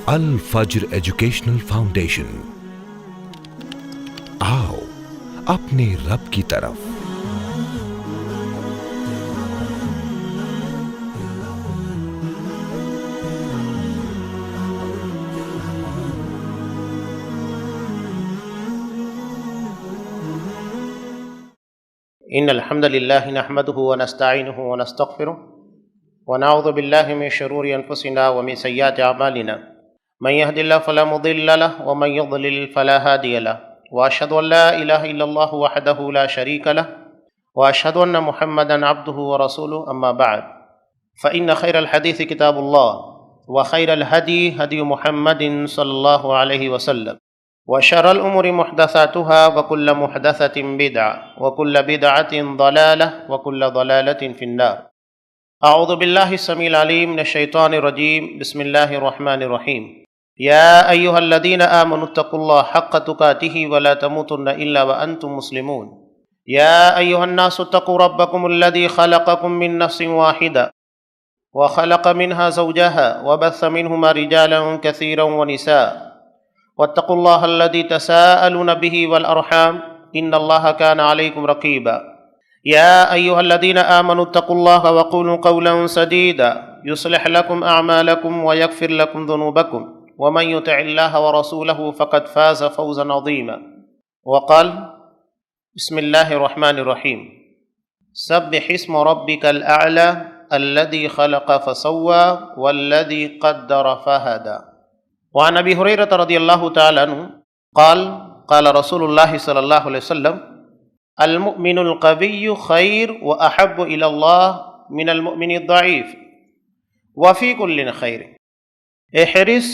الفجر educational foundation, آؤ اپنے رب کی طرف۔ ان الحمد لله نحمده ونستعينه ونستغفره ونعوذ بالله من شرور انفسنا ومن سيئات اعمالنا، من يهد الله فلا مضل له ومن يضلل فلا هادي له، واشهد ان لا اله الا الله وحده لا شريك له، واشهد ان محمدا عبده ورسوله، اما بعد فان خير الحديث كتاب الله، وخير الهدي هدي محمد صلى الله عليه وسلم، وشر الأمور محدثاتها، وكل محدثة بدعة، وكل بدعة ضلالة، وكل ضلالة في النار۔ أعوذ بالله السميع العليم من الشيطان الرجيم، بسم الله الرحمن الرحيم۔ يا أيها الذين آمنوا اتقوا الله حق تقاته ولا تموتن إلا وأنتم مسلمون۔ يا أيها الناس اتقوا ربكم الذي خلقكم من نفس واحدة وخلق منها زوجها وبث منهما رجالا كثيرا ونساء، واتقوا الله الذي تساءلون به والأرحام إن الله كان عليكم رقيبا۔ يا أيها الذين آمنوا اتقوا الله وقولوا قولا سديدا يصلح لكم أعمالكم ويغفر لكم ذنوبكم، ومن يطع الله ورسوله فقد فاز فوزا عظيما۔ وقال بسم الله الرحمن الرحيم، سبح اسم ربك الأعلى الذي خلق فسوى والذي قدر فهدى۔ وعن ابی ہریرہ رضی اللہ تعالی عنہ قال قال رسول اللہ صلی اللہ علیہ وسلم، المؤمن القوی خیر واحب الی اللہ من المؤمن الضعیف وفی کل خیر، احرص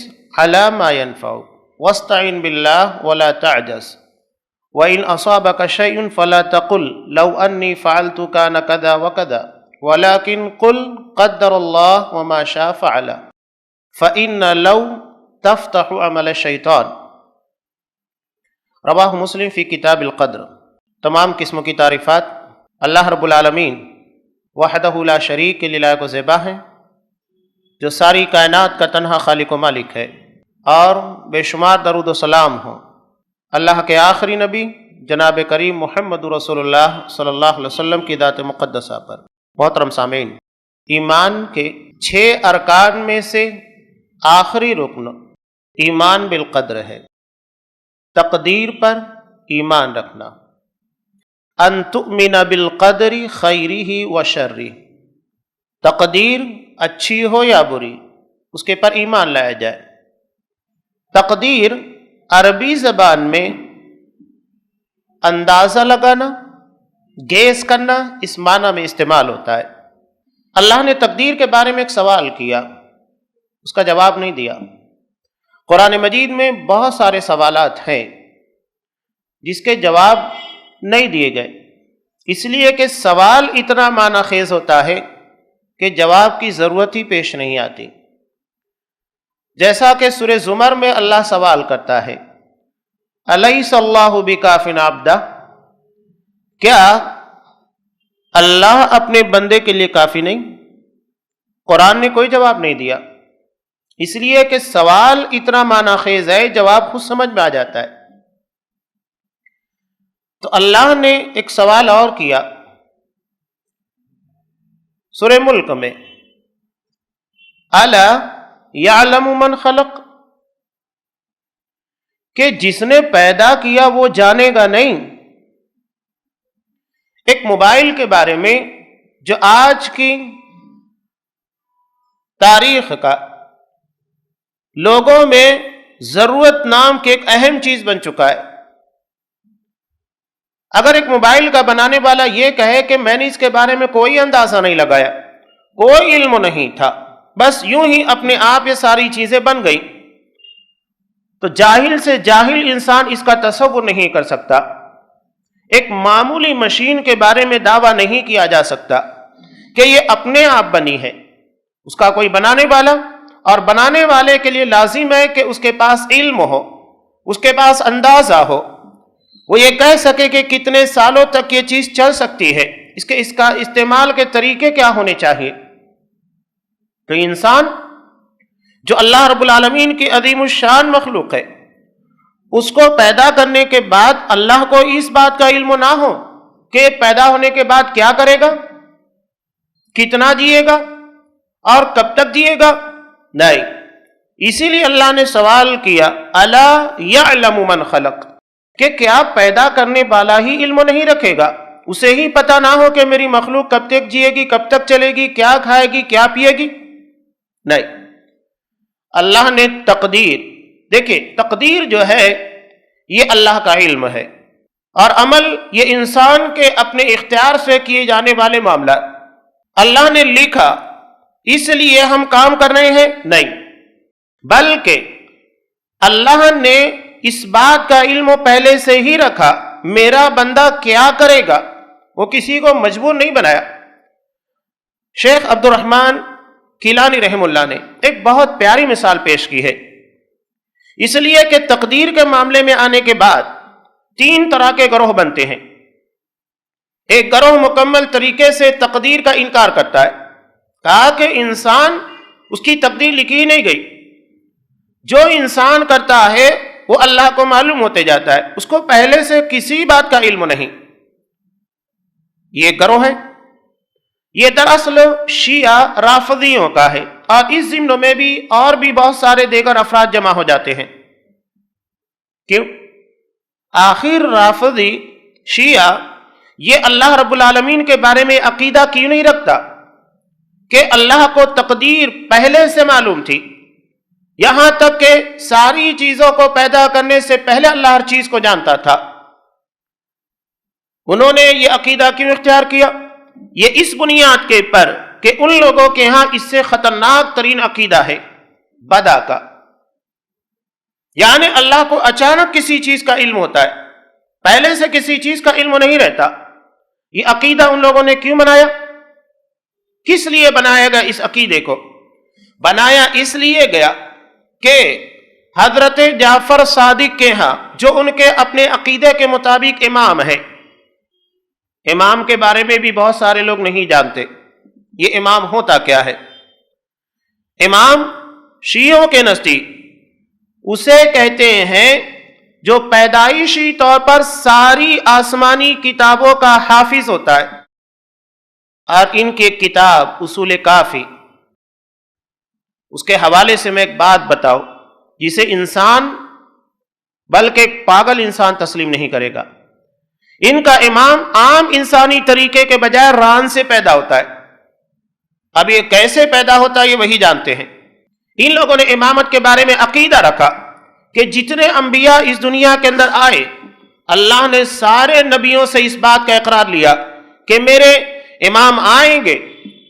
علی ما ينفعک واستعن باللہ ولا تعجز، وإن أصابك شيء فلا تقل لو أني فعلت كان كذا وكذا، ولكن قل قدر الله وما شاء فعل، فإن لو تفتح عمل الشیطان۔ رواہ مسلم فی کتاب القدر۔ تمام قسموں کی تعریفات اللہ رب العالمین وحدہ لا شریک کے لائق و زیبا ہیں، جو ساری کائنات کا تنہا خالق و مالک ہے، اور بے شمار درود و سلام ہوں اللہ کے آخری نبی جناب کریم محمد رسول اللہ صلی اللہ علیہ وسلم کی ذات مقدسہ پر۔ محترم سامعین، ایمان کے 6 ارکان میں سے آخری رکن ایمان بالقدر ہے، تقدیر پر ایمان رکھنا۔ ان تؤمن بالقدر خیرہ و شرہ، تقدیر اچھی ہو یا بری اس کے پر ایمان لایا جائے۔ تقدیر عربی زبان میں اندازہ لگانا، گیس کرنا، اس معنی میں استعمال ہوتا ہے۔ اللہ نے تقدیر کے بارے میں ایک سوال کیا، اس کا جواب نہیں دیا۔ قرآن مجید میں بہت سارے سوالات ہیں جس کے جواب نہیں دیے گئے، اس لیے کہ سوال اتنا معنی خیز ہوتا ہے کہ جواب کی ضرورت ہی پیش نہیں آتی۔ جیسا کہ سورہ زمر میں اللہ سوال کرتا ہے، الیس اللہ بکاف عبدہ، کیا اللہ اپنے بندے کے لیے کافی نہیں؟ قرآن نے کوئی جواب نہیں دیا، اس لیے کہ سوال اتنا معنی خیز ہے، جواب خود سمجھ میں آ جاتا ہے۔ تو اللہ نے ایک سوال اور کیا سورہ ملک میں، الا یعلم من خلق، کہ جس نے پیدا کیا وہ جانے گا نہیں۔ ایک موبائل کے بارے میں جو آج کی تاریخ کا لوگوں میں ضرورت نام کی ایک اہم چیز بن چکا ہے۔ اگر ایک موبائل کا بنانے والا یہ کہے کہ میں نے اس کے بارے میں کوئی اندازہ نہیں لگایا، کوئی علم نہیں تھا، بس یوں ہی اپنے آپ یہ ساری چیزیں بن گئی، تو جاہل سے جاہل انسان اس کا تصور نہیں کر سکتا۔ ایک معمولی مشین کے بارے میں دعویٰ نہیں کیا جا سکتا کہ یہ اپنے آپ بنی ہے، اس کا کوئی بنانے والا، اور بنانے والے کے لیے لازم ہے کہ اس کے پاس علم ہو، اس کے پاس اندازہ ہو، وہ یہ کہہ سکے کہ کتنے سالوں تک یہ چیز چل سکتی ہے، اس کا استعمال کے طریقے کیا ہونے چاہیے؟ تو انسان جو اللہ رب العالمین کی عظیم الشان مخلوق ہے، اس کو پیدا کرنے کے بعد اللہ کو اس بات کا علم نہ ہو کہ پیدا ہونے کے بعد کیا کرے گا، کتنا جیے گا اور کب تک جیے گا، نہیں. اسی لیے اللہ نے سوال کیا الا یعلم من خلق، کہ کیا پیدا کرنے والا ہی علم نہیں رکھے گا، اسے ہی پتہ نہ ہو کہ میری مخلوق کب تک جیے گی، کب تک چلے گی، کیا کھائے گی، کیا پیے گی؟ نہیں. اللہ نے تقدیر، دیکھیں تقدیر جو ہے یہ اللہ کا علم ہے، اور عمل یہ انسان کے اپنے اختیار سے کیے جانے والے معاملات. اللہ نے لکھا اس لیے ہم کام کر رہے ہیں؟ نہیں، بلکہ اللہ نے اس بات کا علم پہلے سے ہی رکھا میرا بندہ کیا کرے گا، وہ کسی کو مجبور نہیں بنایا. شیخ عبد الرحمن کیلانی رحم اللہ نے ایک بہت پیاری مثال پیش کی ہے، اس لیے کہ تقدیر کے معاملے میں آنے کے بعد 3 طرح کے گروہ بنتے ہیں. ایک گروہ مکمل طریقے سے تقدیر کا انکار کرتا ہے، کہا کہ انسان اس کی تقدیر لکھی نہیں گئی، جو انسان کرتا ہے وہ اللہ کو معلوم ہوتے جاتا ہے، اس کو پہلے سے کسی بات کا علم نہیں. یہ گروہ ہے، یہ دراصل شیعہ رافضیوں کا ہے، اور اس ضمن میں بھی اور بھی بہت سارے دیگر افراد جمع ہو جاتے ہیں. کیوں؟ آخر رافضی شیعہ یہ اللہ رب العالمین کے بارے میں عقیدہ کیوں نہیں رکھتا کہ اللہ کو تقدیر پہلے سے معلوم تھی، یہاں تک کہ ساری چیزوں کو پیدا کرنے سے پہلے اللہ ہر چیز کو جانتا تھا. انہوں نے یہ عقیدہ کیوں اختیار کیا؟ یہ اس بنیاد کے پر کہ ان لوگوں کے ہاں اس سے خطرناک ترین عقیدہ ہے بدع کا، یعنی اللہ کو اچانک کسی چیز کا علم ہوتا ہے، پہلے سے کسی چیز کا علم نہیں رہتا. یہ عقیدہ ان لوگوں نے کیوں بنایا؟ کس لیے بنایا گیا؟ اس عقیدے کو بنایا اس لیے گیا کہ حضرت جعفر صادق کے ہاں جو ان کے اپنے عقیدے کے مطابق امام ہے، امام کے بارے میں بھی بہت سارے لوگ نہیں جانتے یہ امام ہوتا کیا ہے. امام شیعوں کے نزدیک اسے کہتے ہیں جو پیدائشی طور پر ساری آسمانی کتابوں کا حافظ ہوتا ہے. اور ان کی کتاب اصول کافی، اس کے حوالے سے میں ایک بات بتاؤ جسے انسان بلکہ ایک پاگل انسان تسلیم نہیں کرے گا. ان کا امام عام انسانی طریقے کے بجائے ران سے پیدا ہوتا ہے. اب یہ کیسے پیدا ہوتا ہے یہ وہی جانتے ہیں. ان لوگوں نے امامت کے بارے میں عقیدہ رکھا کہ جتنے انبیاء اس دنیا کے اندر آئے اللہ نے سارے نبیوں سے اس بات کا اقرار لیا کہ میرے امام آئیں گے،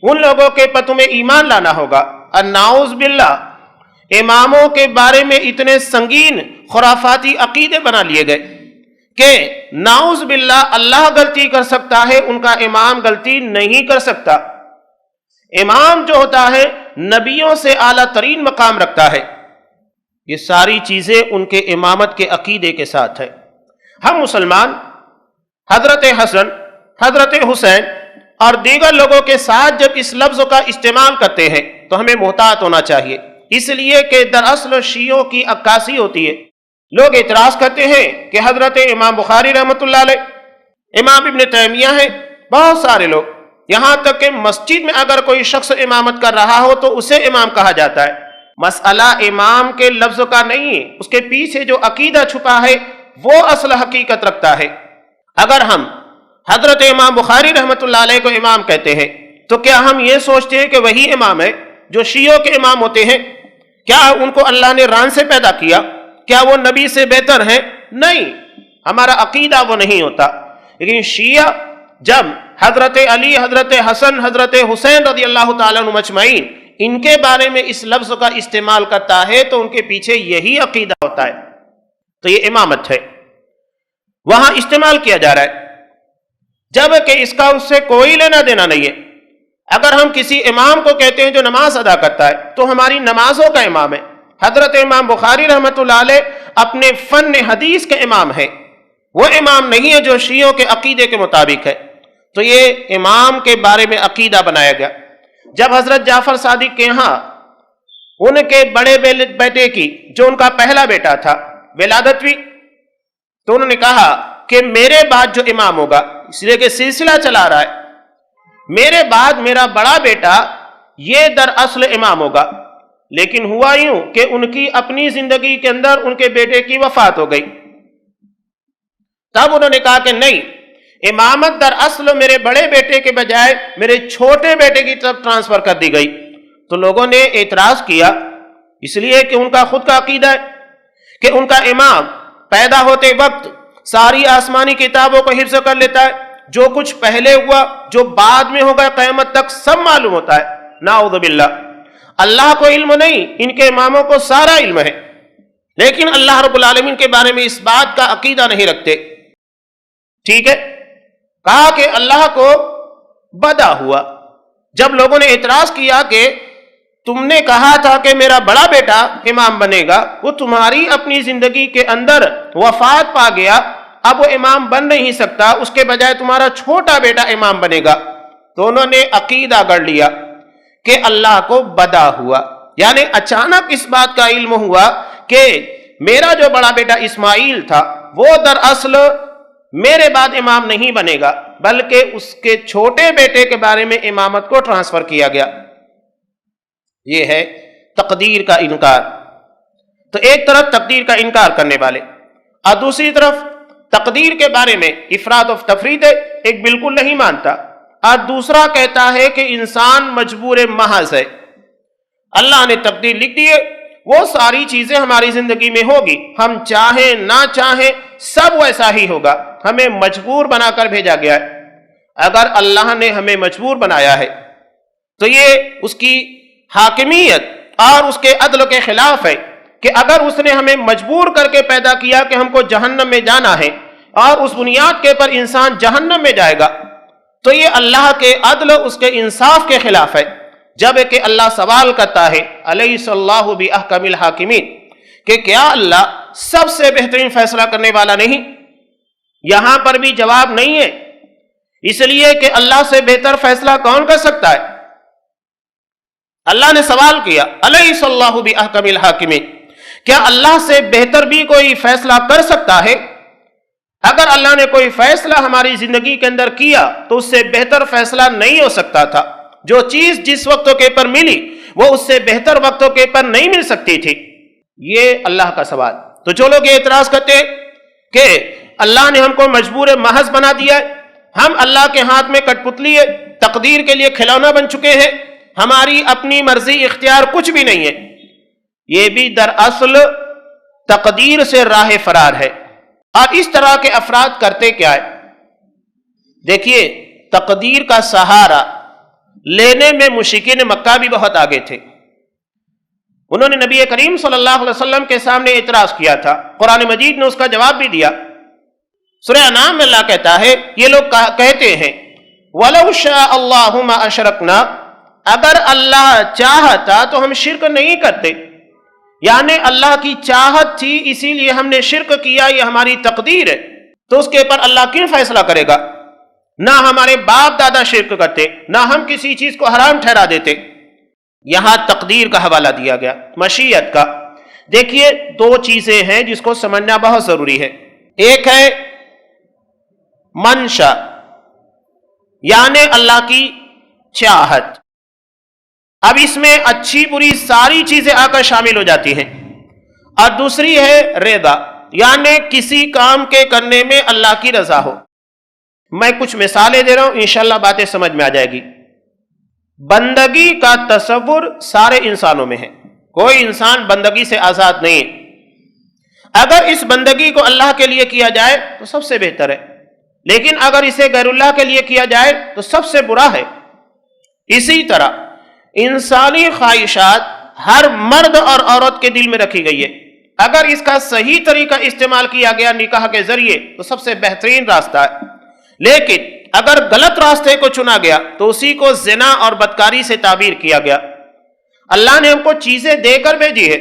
ان لوگوں کے پر تمہیں ایمان لانا ہوگا. اور نعوذ باللہ اماموں کے بارے میں اتنے سنگین خرافاتی عقیدے بنا لیے گئے کہ نعوذ باللہ اللہ غلطی کر سکتا ہے، ان کا امام غلطی نہیں کر سکتا. امام جو ہوتا ہے نبیوں سے اعلیٰ ترین مقام رکھتا ہے. یہ ساری چیزیں ان کے امامت کے عقیدے کے ساتھ ہے. ہم مسلمان حضرت حسن، حضرت حسین اور دیگر لوگوں کے ساتھ جب اس لفظ کا استعمال کرتے ہیں تو ہمیں محتاط ہونا چاہیے، اس لیے کہ دراصل شیعوں کی عکاسی ہوتی ہے. لوگ اعتراض کرتے ہیں کہ حضرت امام بخاری رحمۃ اللہ علیہ، امام ابن تیمیہ ہیں، بہت سارے لوگ، یہاں تک کہ مسجد میں اگر کوئی شخص امامت کر رہا ہو تو اسے امام کہا جاتا ہے. مسئلہ امام کے لفظ کا نہیں ہے، اس کے پیچھے جو عقیدہ چھپا ہے وہ اصل حقیقت رکھتا ہے. اگر ہم حضرت امام بخاری رحمۃ اللہ علیہ کو امام کہتے ہیں تو کیا ہم یہ سوچتے ہیں کہ وہی امام ہے جو شیعوں کے امام ہوتے ہیں؟ کیا ان کو اللہ نے ران سے پیدا کیا؟ کیا وہ نبی سے بہتر ہیں؟ نہیں، ہمارا عقیدہ وہ نہیں ہوتا. لیکن شیعہ جب حضرت علی، حضرت حسن، حضرت حسین رضی اللہ تعالیٰ عنہ مجمعین ان کے بارے میں اس لفظ کا استعمال کرتا ہے تو ان کے پیچھے یہی عقیدہ ہوتا ہے. تو یہ امامت ہے، وہاں استعمال کیا جا رہا ہے، جبکہ اس کا اس سے کوئی لینا دینا نہیں ہے. اگر ہم کسی امام کو کہتے ہیں جو نماز ادا کرتا ہے تو ہماری نمازوں کا امام ہے. حضرت امام بخاری رحمۃ اللہ علیہ اپنے فن حدیث کے امام ہیں، وہ امام نہیں ہے جو شیعوں کے عقیدے کے مطابق ہے. تو یہ امام کے بارے میں عقیدہ بنایا گیا۔ جب حضرت جعفر صادق کے ہاں ان کے بڑے بیٹے کی، جو ان کا پہلا بیٹا تھا، ولادت ہوئی، تو انہوں نے کہا کہ میرے بعد جو امام ہوگا، اس لیے کہ سلسلہ چلا رہا ہے، میرے بعد میرا بڑا بیٹا یہ دراصل امام ہوگا۔ لیکن ہوا یوں کہ ان کی اپنی زندگی کے اندر ان کے بیٹے کی وفات ہو گئی۔ تب انہوں نے کہا کہ نہیں، امامت دراصل میرے بڑے بیٹے کے بجائے میرے چھوٹے بیٹے کی طرف ٹرانسفر کر دی گئی۔ تو لوگوں نے اعتراض کیا، اس لیے کہ ان کا خود کا عقیدہ ہے کہ ان کا امام پیدا ہوتے وقت ساری آسمانی کتابوں کو حفظ کر لیتا ہے، جو کچھ پہلے ہوا، جو بعد میں ہوگا قیامت تک سب معلوم ہوتا ہے۔ نعوذ باللہ، اللہ کو علم نہیں، ان کے اماموں کو سارا علم ہے، لیکن اللہ رب العالمین کے بارے میں اس بات کا عقیدہ نہیں رکھتے۔ ٹھیک ہے، کہا کہ اللہ کو بدا ہوا۔ جب لوگوں نے اعتراض کیا کہ تم نے کہا تھا کہ میرا بڑا بیٹا امام بنے گا، وہ تمہاری اپنی زندگی کے اندر وفات پا گیا، اب وہ امام بن نہیں سکتا، اس کے بجائے تمہارا چھوٹا بیٹا امام بنے گا۔ تو انہوں نے عقیدہ گڑھ لیا کہ اللہ کو بدا ہوا، یعنی اچانک اس بات کا علم ہوا کہ میرا جو بڑا بیٹا اسماعیل تھا وہ دراصل میرے بعد امام نہیں بنے گا، بلکہ اس کے چھوٹے بیٹے کے بارے میں امامت کو ٹرانسفر کیا گیا۔ یہ ہے تقدیر کا انکار۔ تو ایک طرف تقدیر کا انکار کرنے والے، اور دوسری طرف تقدیر کے بارے میں افراد و تفرید ہے، ایک بالکل نہیں مانتا، اور دوسرا کہتا ہے کہ انسان مجبور محض ہے، اللہ نے تقدیر لکھ دی ہے، وہ ساری چیزیں ہماری زندگی میں ہوگی، ہم چاہیں نہ چاہیں سب ویسا ہی ہوگا، ہمیں مجبور بنا کر بھیجا گیا ہے۔ اگر اللہ نے ہمیں مجبور بنایا ہے تو یہ اس کی حاکمیت اور اس کے عدل کے خلاف ہے کہ اگر اس نے ہمیں مجبور کر کے پیدا کیا کہ ہم کو جہنم میں جانا ہے، اور اس بنیاد کے پر انسان جہنم میں جائے گا، تو یہ اللہ کے عدل، اس کے انصاف کے خلاف ہے۔ جب کہ اللہ سوال کرتا ہے الیس اللہ باحکم الحاکمین، کہ کیا اللہ سب سے بہترین فیصلہ کرنے والا نہیں؟ یہاں پر بھی جواب نہیں ہے، اس لیے کہ اللہ سے بہتر فیصلہ کون کر سکتا ہے؟ اللہ نے سوال کیا الیس اللہ باحکم الحاکمین، کیا اللہ سے بہتر بھی کوئی فیصلہ کر سکتا ہے؟ اگر اللہ نے کوئی فیصلہ ہماری زندگی کے اندر کیا تو اس سے بہتر فیصلہ نہیں ہو سکتا تھا۔ جو چیز جس وقتوں کے پر ملی وہ اس سے بہتر وقتوں کے پر نہیں مل سکتی تھی۔ یہ اللہ کا سوال۔ تو جو لوگ یہ اعتراض کرتے کہ اللہ نے ہم کو مجبور محض بنا دیا ہے، ہم اللہ کے ہاتھ میں کٹ پتلی ہے، تقدیر کے لیے کھلونا بن چکے ہیں، ہماری اپنی مرضی اختیار کچھ بھی نہیں ہے، یہ بھی دراصل تقدیر سے راہ فرار ہے۔ اور اس طرح کے افراد کرتے کیا ہے؟ دیکھیے، تقدیر کا سہارا لینے میں مشرکین مکہ بھی بہت آگے تھے۔ انہوں نے نبی کریم صلی اللہ علیہ وسلم کے سامنے اعتراض کیا تھا، قرآن مجید نے اس کا جواب بھی دیا۔ سورہ انعام میں اللہ کہتا ہے، یہ لوگ کہتے ہیں وَلَوْ شَاءَ اللَّهُ مَا أَشْرَكْنَا، اگر اللہ چاہتا تو ہم شرک نہیں کرتے، یعنی اللہ کی چاہت تھی اسی لیے ہم نے شرک کیا، یہ ہماری تقدیر ہے، تو اس کے پر اللہ کیوں فیصلہ کرے گا؟ نہ ہمارے باپ دادا شرک کرتے، نہ ہم کسی چیز کو حرام ٹھہرا دیتے۔ یہاں تقدیر کا حوالہ دیا گیا، مشیت کا۔ دیکھیے، دو چیزیں ہیں جس کو سمجھنا بہت ضروری ہے۔ ایک ہے منشا، یعنی اللہ کی چاہت، اب اس میں اچھی بری ساری چیزیں آ کر شامل ہو جاتی ہیں، اور دوسری ہے رضا، یعنی کسی کام کے کرنے میں اللہ کی رضا ہو۔ میں کچھ مثالیں دے رہا ہوں، انشاءاللہ باتیں سمجھ میں آ جائے گی۔ بندگی کا تصور سارے انسانوں میں ہے، کوئی انسان بندگی سے آزاد نہیں ہے۔ اگر اس بندگی کو اللہ کے لیے کیا جائے تو سب سے بہتر ہے، لیکن اگر اسے غیر اللہ کے لیے کیا جائے تو سب سے برا ہے۔ اسی طرح انسانی خواہشات ہر مرد اور عورت کے دل میں رکھی گئی ہے، اگر اس کا صحیح طریقہ استعمال کیا گیا نکاح کے ذریعے تو سب سے بہترین راستہ ہے، لیکن اگر غلط راستے کو چنا گیا تو اسی کو زنا اور بدکاری سے تعبیر کیا گیا۔ اللہ نے ہم کو چیزیں دے کر بھیجی ہے،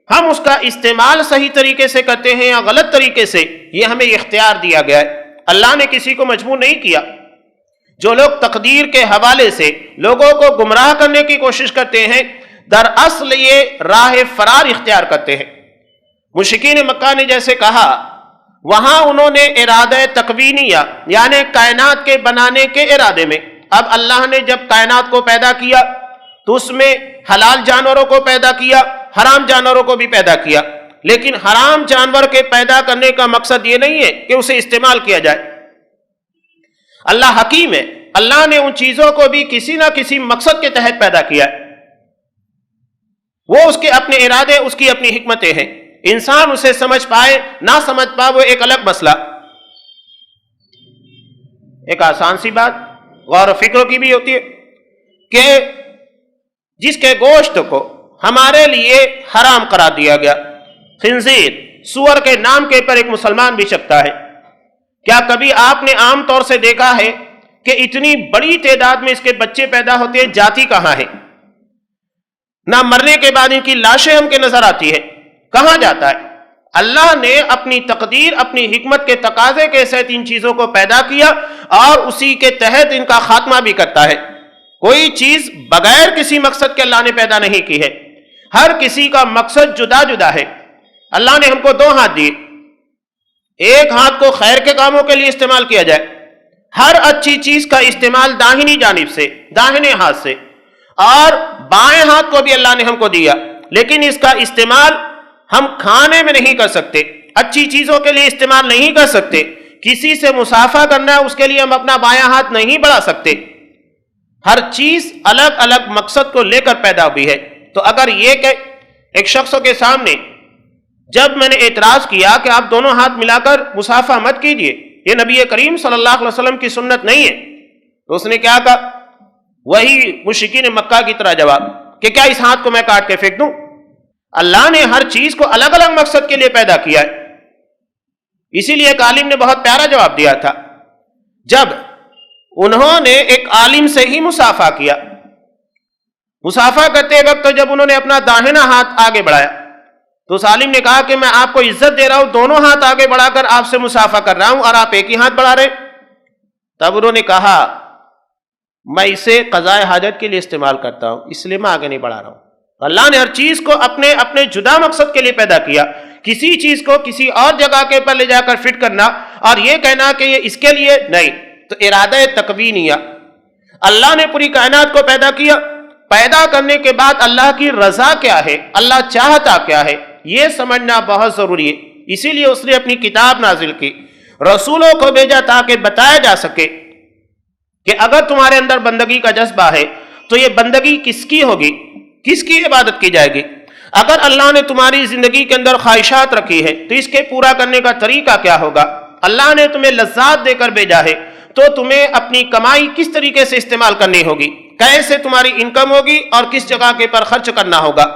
ہم اس کا استعمال صحیح طریقے سے کرتے ہیں یا غلط طریقے سے، یہ ہمیں اختیار دیا گیا ہے، اللہ نے کسی کو مجبور نہیں کیا۔ جو لوگ تقدیر کے حوالے سے لوگوں کو گمراہ کرنے کی کوشش کرتے ہیں، دراصل یہ راہ فرار اختیار کرتے ہیں۔ مشرکین مکہ نے جیسے کہا، وہاں انہوں نے ارادہ تکوینیہ یعنی کائنات کے بنانے کے ارادے میں، اب اللہ نے جب کائنات کو پیدا کیا تو اس میں حلال جانوروں کو پیدا کیا، حرام جانوروں کو بھی پیدا کیا، لیکن حرام جانور کے پیدا کرنے کا مقصد یہ نہیں ہے کہ اسے استعمال کیا جائے۔ اللہ حکیم ہے، اللہ نے ان چیزوں کو بھی کسی نہ کسی مقصد کے تحت پیدا کیا ہے، وہ اس کے اپنے ارادے، اس کی اپنی حکمتیں ہیں۔ انسان اسے سمجھ پائے نہ سمجھ پائے وہ ایک الگ مسئلہ۔ ایک آسان سی بات غور و فکر کی بھی ہوتی ہے کہ جس کے گوشت کو ہمارے لیے حرام قرار دیا گیا، خنزیر، سور کے نام کے پر ایک مسلمان بھی چکھتا ہے، کیا کبھی آپ نے عام طور سے دیکھا ہے کہ اتنی بڑی تعداد میں اس کے بچے پیدا ہوتے ہیں، جاتی کہاں ہے؟ نہ مرنے کے بعد ان کی لاشیں ہم کے نظر آتی ہے، کہاں جاتا ہے؟ اللہ نے اپنی تقدیر، اپنی حکمت کے تقاضے کے ساتھ ان چیزوں کو پیدا کیا اور اسی کے تحت ان کا خاتمہ بھی کرتا ہے۔ کوئی چیز بغیر کسی مقصد کے اللہ نے پیدا نہیں کی ہے، ہر کسی کا مقصد جدا جدا ہے۔ اللہ نے ہم کو 2 ہاتھ دیے، ایک ہاتھ کو خیر کے کاموں کے لیے استعمال کیا جائے، ہر اچھی چیز کا استعمال داہنی جانب سے، داہنے ہاتھ سے، اور بائیں ہاتھ کو بھی اللہ نے ہم کو دیا، لیکن اس کا استعمال ہم کھانے میں نہیں کر سکتے، اچھی چیزوں کے لیے استعمال نہیں کر سکتے، کسی سے مصافحہ کرنا ہے اس کے لیے ہم اپنا بایاں ہاتھ نہیں بڑھا سکتے۔ ہر چیز الگ الگ مقصد کو لے کر پیدا ہوئی ہے۔ تو اگر یہ کہ ایک شخص کے سامنے جب میں نے اعتراض کیا کہ آپ دونوں ہاتھ ملا کر مصافحہ مت کیجئے، یہ نبی کریم صلی اللہ علیہ وسلم کی سنت نہیں ہے، تو اس نے کیا کہا؟ وہی مشرکین مکہ کی طرح جواب کہ کیا اس ہاتھ کو میں کاٹ کے پھینک دوں؟ اللہ نے ہر چیز کو الگ الگ مقصد کے لیے پیدا کیا ہے۔ اسی لیے ایک عالم نے بہت پیارا جواب دیا تھا، جب انہوں نے ایک عالم سے ہی مصافحہ کیا، مصافحہ کرتے وقت جب انہوں نے اپنا داہنا ہاتھ آگے بڑھایا تو اس عالم نے کہا کہ میں آپ کو عزت دے رہا ہوں، دونوں ہاتھ آگے بڑھا کر آپ سے مصافحہ کر رہا ہوں اور آپ ایک ہی ہاتھ بڑھا رہے ہیں۔ تب انہوں نے کہا میں اسے قضاء حاجت کے لیے استعمال کرتا ہوں، اس لیے میں آگے نہیں بڑھا رہا ہوں۔ اللہ نے ہر چیز کو اپنے اپنے جدا مقصد کے لیے پیدا کیا، کسی چیز کو کسی اور جگہ کے پر لے جا کر فٹ کرنا اور یہ کہنا کہ یہ اس کے لیے نہیں، تو ارادہ تکوینیہ۔ اللہ نے پوری کائنات کو پیدا کیا، پیدا کرنے کے بعد اللہ کی رضا کیا ہے، اللہ چاہتا کیا ہے، یہ سمجھنا بہت ضروری ہے۔ اسی لیے اس نے اپنی کتاب نازل کی، رسولوں کو بھیجا تاکہ بتایا جا سکے کہ اگر تمہارے اندر بندگی کا جذبہ ہے تو یہ بندگی کس کی ہوگی، کس کی عبادت کی جائے گی۔ اگر اللہ نے تمہاری زندگی کے اندر خواہشات رکھی ہے تو اس کے پورا کرنے کا طریقہ کیا ہوگا۔ اللہ نے تمہیں لذات دے کر بھیجا ہے تو تمہیں اپنی کمائی کس طریقے سے استعمال کرنی ہوگی، کیسے تمہاری انکم ہوگی اور کس جگہ کے پر خرچ کرنا ہوگا۔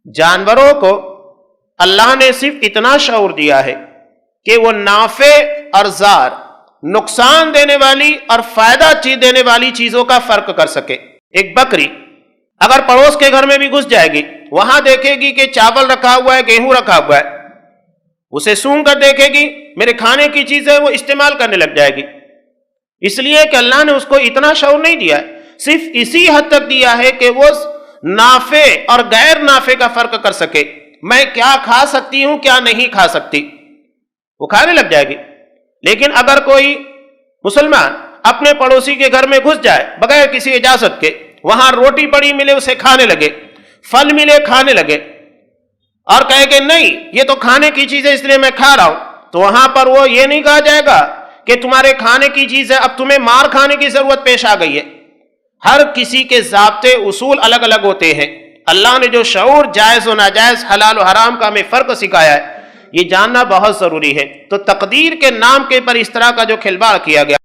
جانوروں کو اللہ نے صرف اتنا شعور دیا ہے کہ وہ نافع اور ضار، نقصان دینے والی اور فائدہ دینے والی چیزوں کا فرق کر سکے۔ ایک بکری اگر پڑوس کے گھر میں بھی گھس جائے گی، وہاں دیکھے گی کہ چاول رکھا ہوا ہے، گیہوں رکھا ہوا ہے، اسے سونگ کر دیکھے گی میرے کھانے کی چیز ہے، وہ استعمال کرنے لگ جائے گی۔ اس لیے کہ اللہ نے اس کو اتنا شعور نہیں دیا ہے، صرف اسی حد تک دیا ہے کہ وہ نافع اور غیر نافع کا فرق کر سکے۔ میں کیا کھا سکتی ہوں، کیا نہیں کھا سکتی، وہ کھانے لگ جائے گی۔ لیکن اگر کوئی مسلمان اپنے پڑوسی کے گھر میں گھس جائے بغیر کسی اجازت کے، وہاں روٹی پڑی ملے اسے کھانے لگے، پھل ملے کھانے لگے، اور کہے کہ نہیں یہ تو کھانے کی چیز ہے اس لیے میں کھا رہا ہوں، تو وہاں پر وہ یہ نہیں کہا جائے گا کہ تمہارے کھانے کی چیز ہے اب تمہیں مار کھانے کی ضرورت پیش آ گئی ہے۔ ہر کسی کے ضابطے اصول الگ الگ ہوتے ہیں۔ اللہ نے جو شعور جائز و ناجائز، حلال و حرام کا ہمیں فرق سکھایا ہے، یہ جاننا بہت ضروری ہے۔ تو تقدیر کے نام کے پر اس طرح کا جو کھلواڑ کیا گیا،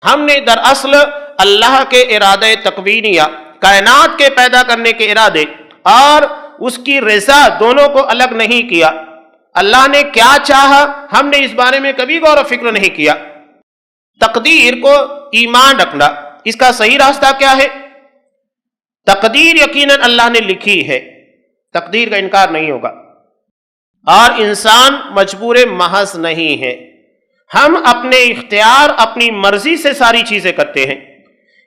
ہم نے دراصل اللہ کے ارادہ تکوینیہ، کائنات کے پیدا کرنے کے ارادے اور اس کی رضا دونوں کو الگ نہیں کیا۔ اللہ نے کیا چاہا ہم نے اس بارے میں کبھی غور و فکر نہیں کیا۔ تقدیر کو ایمان رکھنا، اس کا صحیح راستہ کیا ہے؟ تقدیر یقیناً اللہ نے لکھی ہے، تقدیر کا انکار نہیں ہوگا، اور انسان مجبور محض نہیں ہے۔ ہم اپنے اختیار، اپنی مرضی سے ساری چیزیں کرتے ہیں۔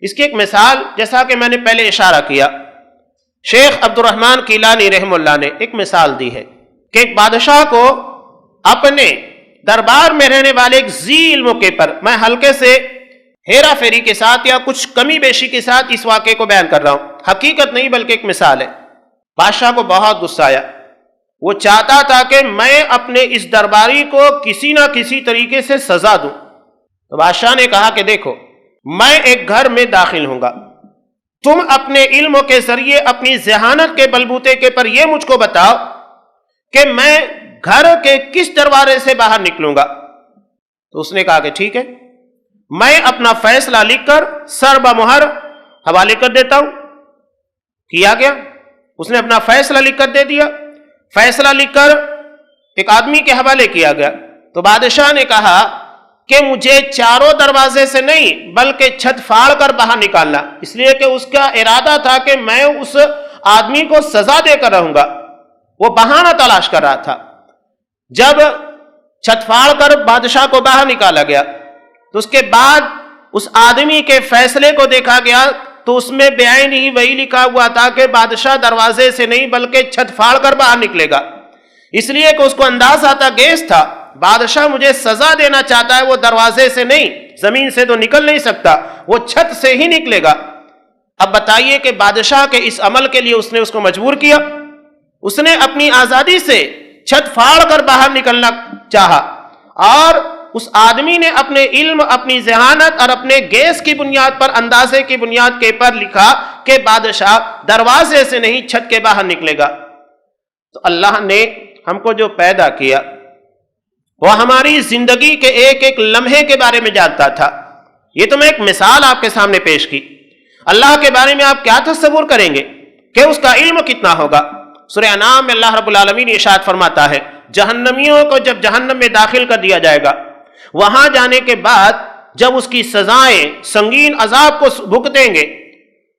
اس کی ایک مثال جیسا کہ میں نے پہلے اشارہ کیا، شیخ عبد الرحمن کیلانی رحم اللہ نے ایک مثال دی ہے کہ ایک بادشاہ کو اپنے دربار میں رہنے والے ایک ذی علم کے پر، میں ہلکے سے ہیرا پھیری کے ساتھ یا کچھ کمی بیشی کے ساتھ اس واقعے کو بیان کر رہا ہوں، حقیقت نہیں بلکہ ایک مثال ہے۔ بادشاہ کو بہت غصہ آیا، وہ چاہتا تھا کہ میں اپنے اس درباری کو کسی نہ کسی طریقے سے سزا دوں۔ تو بادشاہ نے کہا کہ دیکھو، میں ایک گھر میں داخل ہوں گا، تم اپنے علم کے ذریعے اپنی ذہانت کے بلبوتے کے پر یہ مجھ کو بتاؤ کہ میں گھر کے کس دروازے سے باہر نکلوں گا۔ تو اس نے کہا کہ ٹھیک ہے، میں اپنا فیصلہ لکھ کر سر بمہر حوالے کر دیتا ہوں۔ کیا گیا، اس نے اپنا فیصلہ لکھ کر دے دیا، فیصلہ لکھ کر ایک آدمی کے حوالے کیا گیا۔ تو بادشاہ نے کہا کہ مجھے چاروں دروازے سے نہیں بلکہ چھت پھاڑ کر باہر نکالنا، اس لیے کہ اس کا ارادہ تھا کہ میں اس آدمی کو سزا دے کر رہوں گا، وہ بہانہ تلاش کر رہا تھا۔ جب چھت پھاڑ کر بادشاہ کو باہر نکالا گیا تو اس کے بعد اس آدمی کے فیصلے کو دیکھا گیا تو اس میں بعین ہی وہی لکھا ہوا تھا کہ بادشاہ دروازے سے نہیں بلکہ چھت پھاڑ کر باہر نکلے گا، اس لیے کہ اس کو اندازہ تھا، گیس تھا، بادشاہ مجھے سزا دینا چاہتا ہے، وہ دروازے سے نہیں، زمین سے تو نکل نہیں سکتا، وہ چھت سے ہی نکلے گا۔ اب بتائیے کہ بادشاہ کے اس عمل کے لیے اس نے اس کو مجبور کیا، اس نے اپنی آزادی سے چھت پھاڑ کر باہر نکلنا چاہا، اور اس آدمی نے اپنے علم، اپنی ذہانت اور اپنے گیس کی بنیاد پر، اندازے کی بنیاد کے پر لکھا کہ بادشاہ دروازے سے نہیں چھت کے باہر نکلے گا۔ تو اللہ نے ہم کو جو پیدا کیا وہ ہماری زندگی کے ایک ایک لمحے کے بارے میں جانتا تھا۔ یہ تو میں ایک مثال آپ کے سامنے پیش کی، اللہ کے بارے میں آپ کیا تصور کریں گے کہ اس کا علم کتنا ہوگا۔ سورہ انعام میں اللہ رب العالمین ارشاد فرماتا ہے، جہنمیوں کو جب جہنم میں داخل کر دیا جائے گا، وہاں جانے کے بعد جب اس کی سزائیں سنگین عذاب کو بھگتیں گے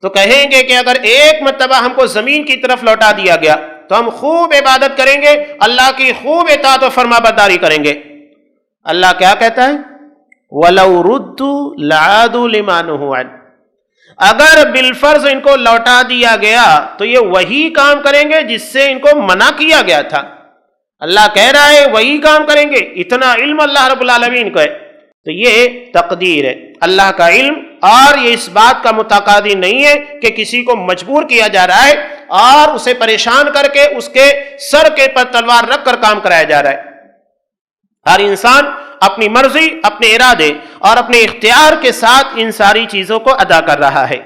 تو کہیں گے کہ اگر ایک مرتبہ ہم کو زمین کی طرف لوٹا دیا گیا تو ہم خوب عبادت کریں گے، اللہ کی خوب اطاعت و فرما برداری کریں گے۔ اللہ کیا کہتا ہے؟ وَلَوْ رُدُّوا لَعَادُوا لِمَا نُهُوا عَنْهُ، اگر بالفرض ان کو لوٹا دیا گیا تو یہ وہی کام کریں گے جس سے ان کو منع کیا گیا تھا۔ اللہ کہہ رہا ہے وہی کام کریں گے، اتنا علم اللہ رب العالمین کو ہے۔ تو یہ تقدیر ہے اللہ کا علم، اور یہ اس بات کا متقاضی نہیں ہے کہ کسی کو مجبور کیا جا رہا ہے اور اسے پریشان کر کے اس کے سر کے پر تلوار رکھ کر کام کرایا جا رہا ہے۔ ہر انسان اپنی مرضی، اپنے ارادے اور اپنے اختیار کے ساتھ ان ساری چیزوں کو ادا کر رہا ہے۔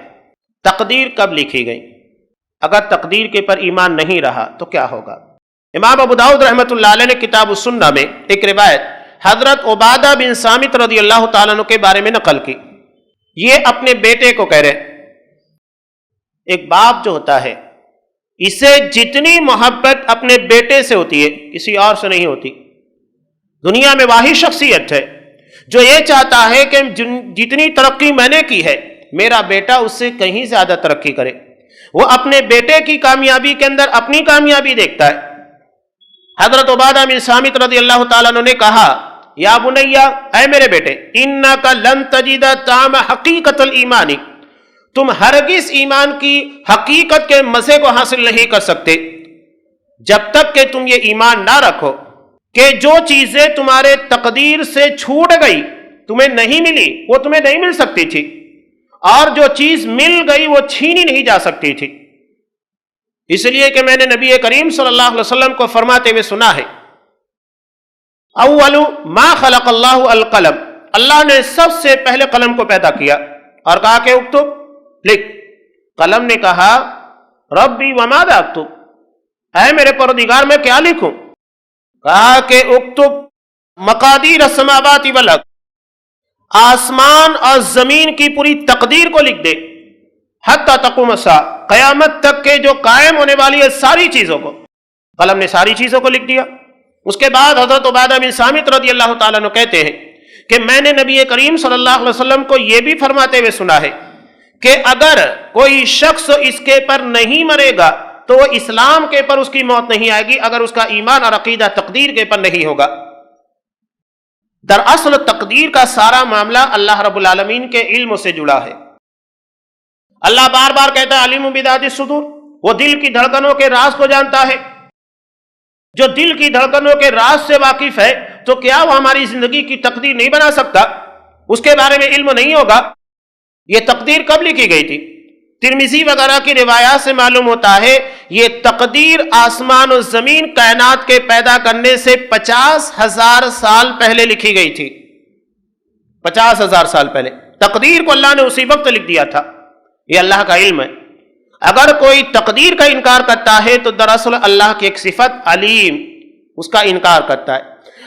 تقدیر کب لکھی گئی؟ اگر تقدیر کے پر ایمان نہیں رہا تو کیا ہوگا؟ امام ابو داؤد رحمۃ اللہ علیہ نے کتاب السنہ میں ایک روایت حضرت عبادہ بن صامت رضی اللہ تعالیٰ عنہ کے بارے میں نقل کی۔ یہ اپنے بیٹے کو کہہ رہے ہیں، ایک باپ جو ہوتا ہے اسے جتنی محبت اپنے بیٹے سے ہوتی ہے کسی اور سے نہیں ہوتی۔ دنیا میں واحد شخصیت ہے جو یہ چاہتا ہے کہ جتنی ترقی میں نے کی ہے میرا بیٹا اس سے کہیں زیادہ ترقی کرے۔ وہ اپنے بیٹے کی کامیابی کے اندر اپنی کامیابی دیکھتا ہے۔ حضرت عبادہ بن صامت رضی اللہ تعالیٰ عنہ نے کہا، یا بنیا، اے میرے بیٹے، انک لن تجد طعم حقیقت الایمان، تم ہرگز ایمان کی حقیقت کے مزے کو حاصل نہیں کر سکتے جب تک کہ تم یہ ایمان نہ رکھو کہ جو چیزیں تمہارے تقدیر سے چھوٹ گئی، تمہیں نہیں ملی، وہ تمہیں نہیں مل سکتی تھی، اور جو چیز مل گئی وہ چھینی نہیں جا سکتی تھی۔ اس لیے کہ میں نے نبی کریم صلی اللہ علیہ وسلم کو فرماتے ہوئے سنا ہے، اول ما خلق اللہ القلم، اللہ نے سب سے پہلے قلم کو پیدا کیا اور کہا کہ اکتب، لکھ۔ قلم نے کہا ربی وماذا اکتب، اے میرے پروردگار میں کیا لکھوں؟ کہا کہ اکتب مقادیر السماوات والارض، آسمان اور زمین کی پوری تقدیر کو لکھ دے، حتی تقوم الساعہ، قیامت تک کے جو قائم ہونے والی ہے ساری چیزوں کو۔ قلم نے ساری چیزوں کو لکھ دیا۔ اس کے بعد حضرت عبادہ بن صامت رضی اللہ تعالیٰ عنہ کہتے ہیں کہ میں نے نبی کریم صلی اللہ علیہ وسلم کو یہ بھی فرماتے ہوئے سنا ہے کہ اگر کوئی شخص اس کے پر نہیں مرے گا تو وہ اسلام کے پر اس کی موت نہیں آئے گی اگر اس کا ایمان اور عقیدہ تقدیر کے پر نہیں ہوگا۔ دراصل تقدیر کا سارا معاملہ اللہ رب العالمین کے علم سے جڑا ہے۔ اللہ بار بار کہتا ہے علیم بذات الصدور، وہ دل کی دھڑکنوں کے راز کو جانتا ہے۔ جو دل کی دھڑکنوں کے راز سے واقف ہے تو کیا وہ ہماری زندگی کی تقدیر نہیں بنا سکتا؟ اس کے بارے میں علم نہیں ہوگا؟ یہ تقدیر کب لکھی گئی تھی؟ ترمذی وغیرہ کی روایات سے معلوم ہوتا ہے یہ تقدیر آسمان و زمین کائنات کے پیدا کرنے سے 50,000 سال پہلے لکھی گئی تھی۔ 50,000 سال پہلے تقدیر کو اللہ نے اسی وقت لکھ دیا تھا۔ یہ اللہ کا علم ہے۔ اگر کوئی تقدیر کا انکار کرتا ہے تو دراصل اللہ کی ایک صفت علیم، اس کا انکار کرتا ہے۔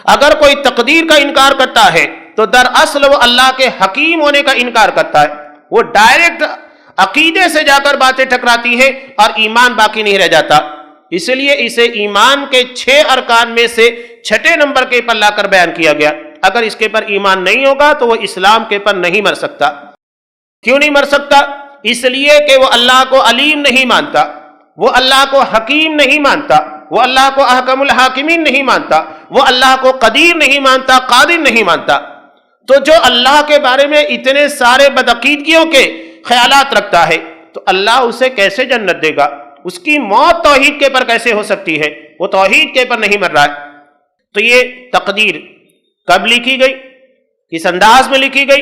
اگر کوئی تقدیر کا انکار کرتا ہے تو دراصل وہ اللہ کے حکیم ہونے کا انکار کرتا ہے۔ وہ ڈائریکٹ عقیدے سے جا کر باتیں ٹکراتی ہے اور ایمان باقی نہیں رہ جاتا۔ اس لیے اسے ایمان کے 6 ارکان میں سے 6 نمبر کے پر لا کر بیان کیا گیا۔ اگر اس کے پر ایمان نہیں ہوگا تو وہ اسلام کے پر نہیں مر سکتا۔ کیوں نہیں مر سکتا؟ اس لیے کہ وہ اللہ کو علیم نہیں مانتا، وہ اللہ کو حکیم نہیں مانتا، وہ اللہ کو احکم الحاکمین نہیں مانتا، وہ اللہ کو قدیر نہیں مانتا، قادر نہیں مانتا۔ تو جو اللہ کے بارے میں اتنے سارے بدعقیدگیوں کے خیالات رکھتا ہے تو اللہ اسے کیسے جنت دے گا؟ اس کی موت توحید کے پر کیسے ہو سکتی ہے؟ وہ توحید کے پر نہیں مر رہا ہے۔ تو یہ تقدیر کب لکھی گئی، کس انداز میں لکھی گئی،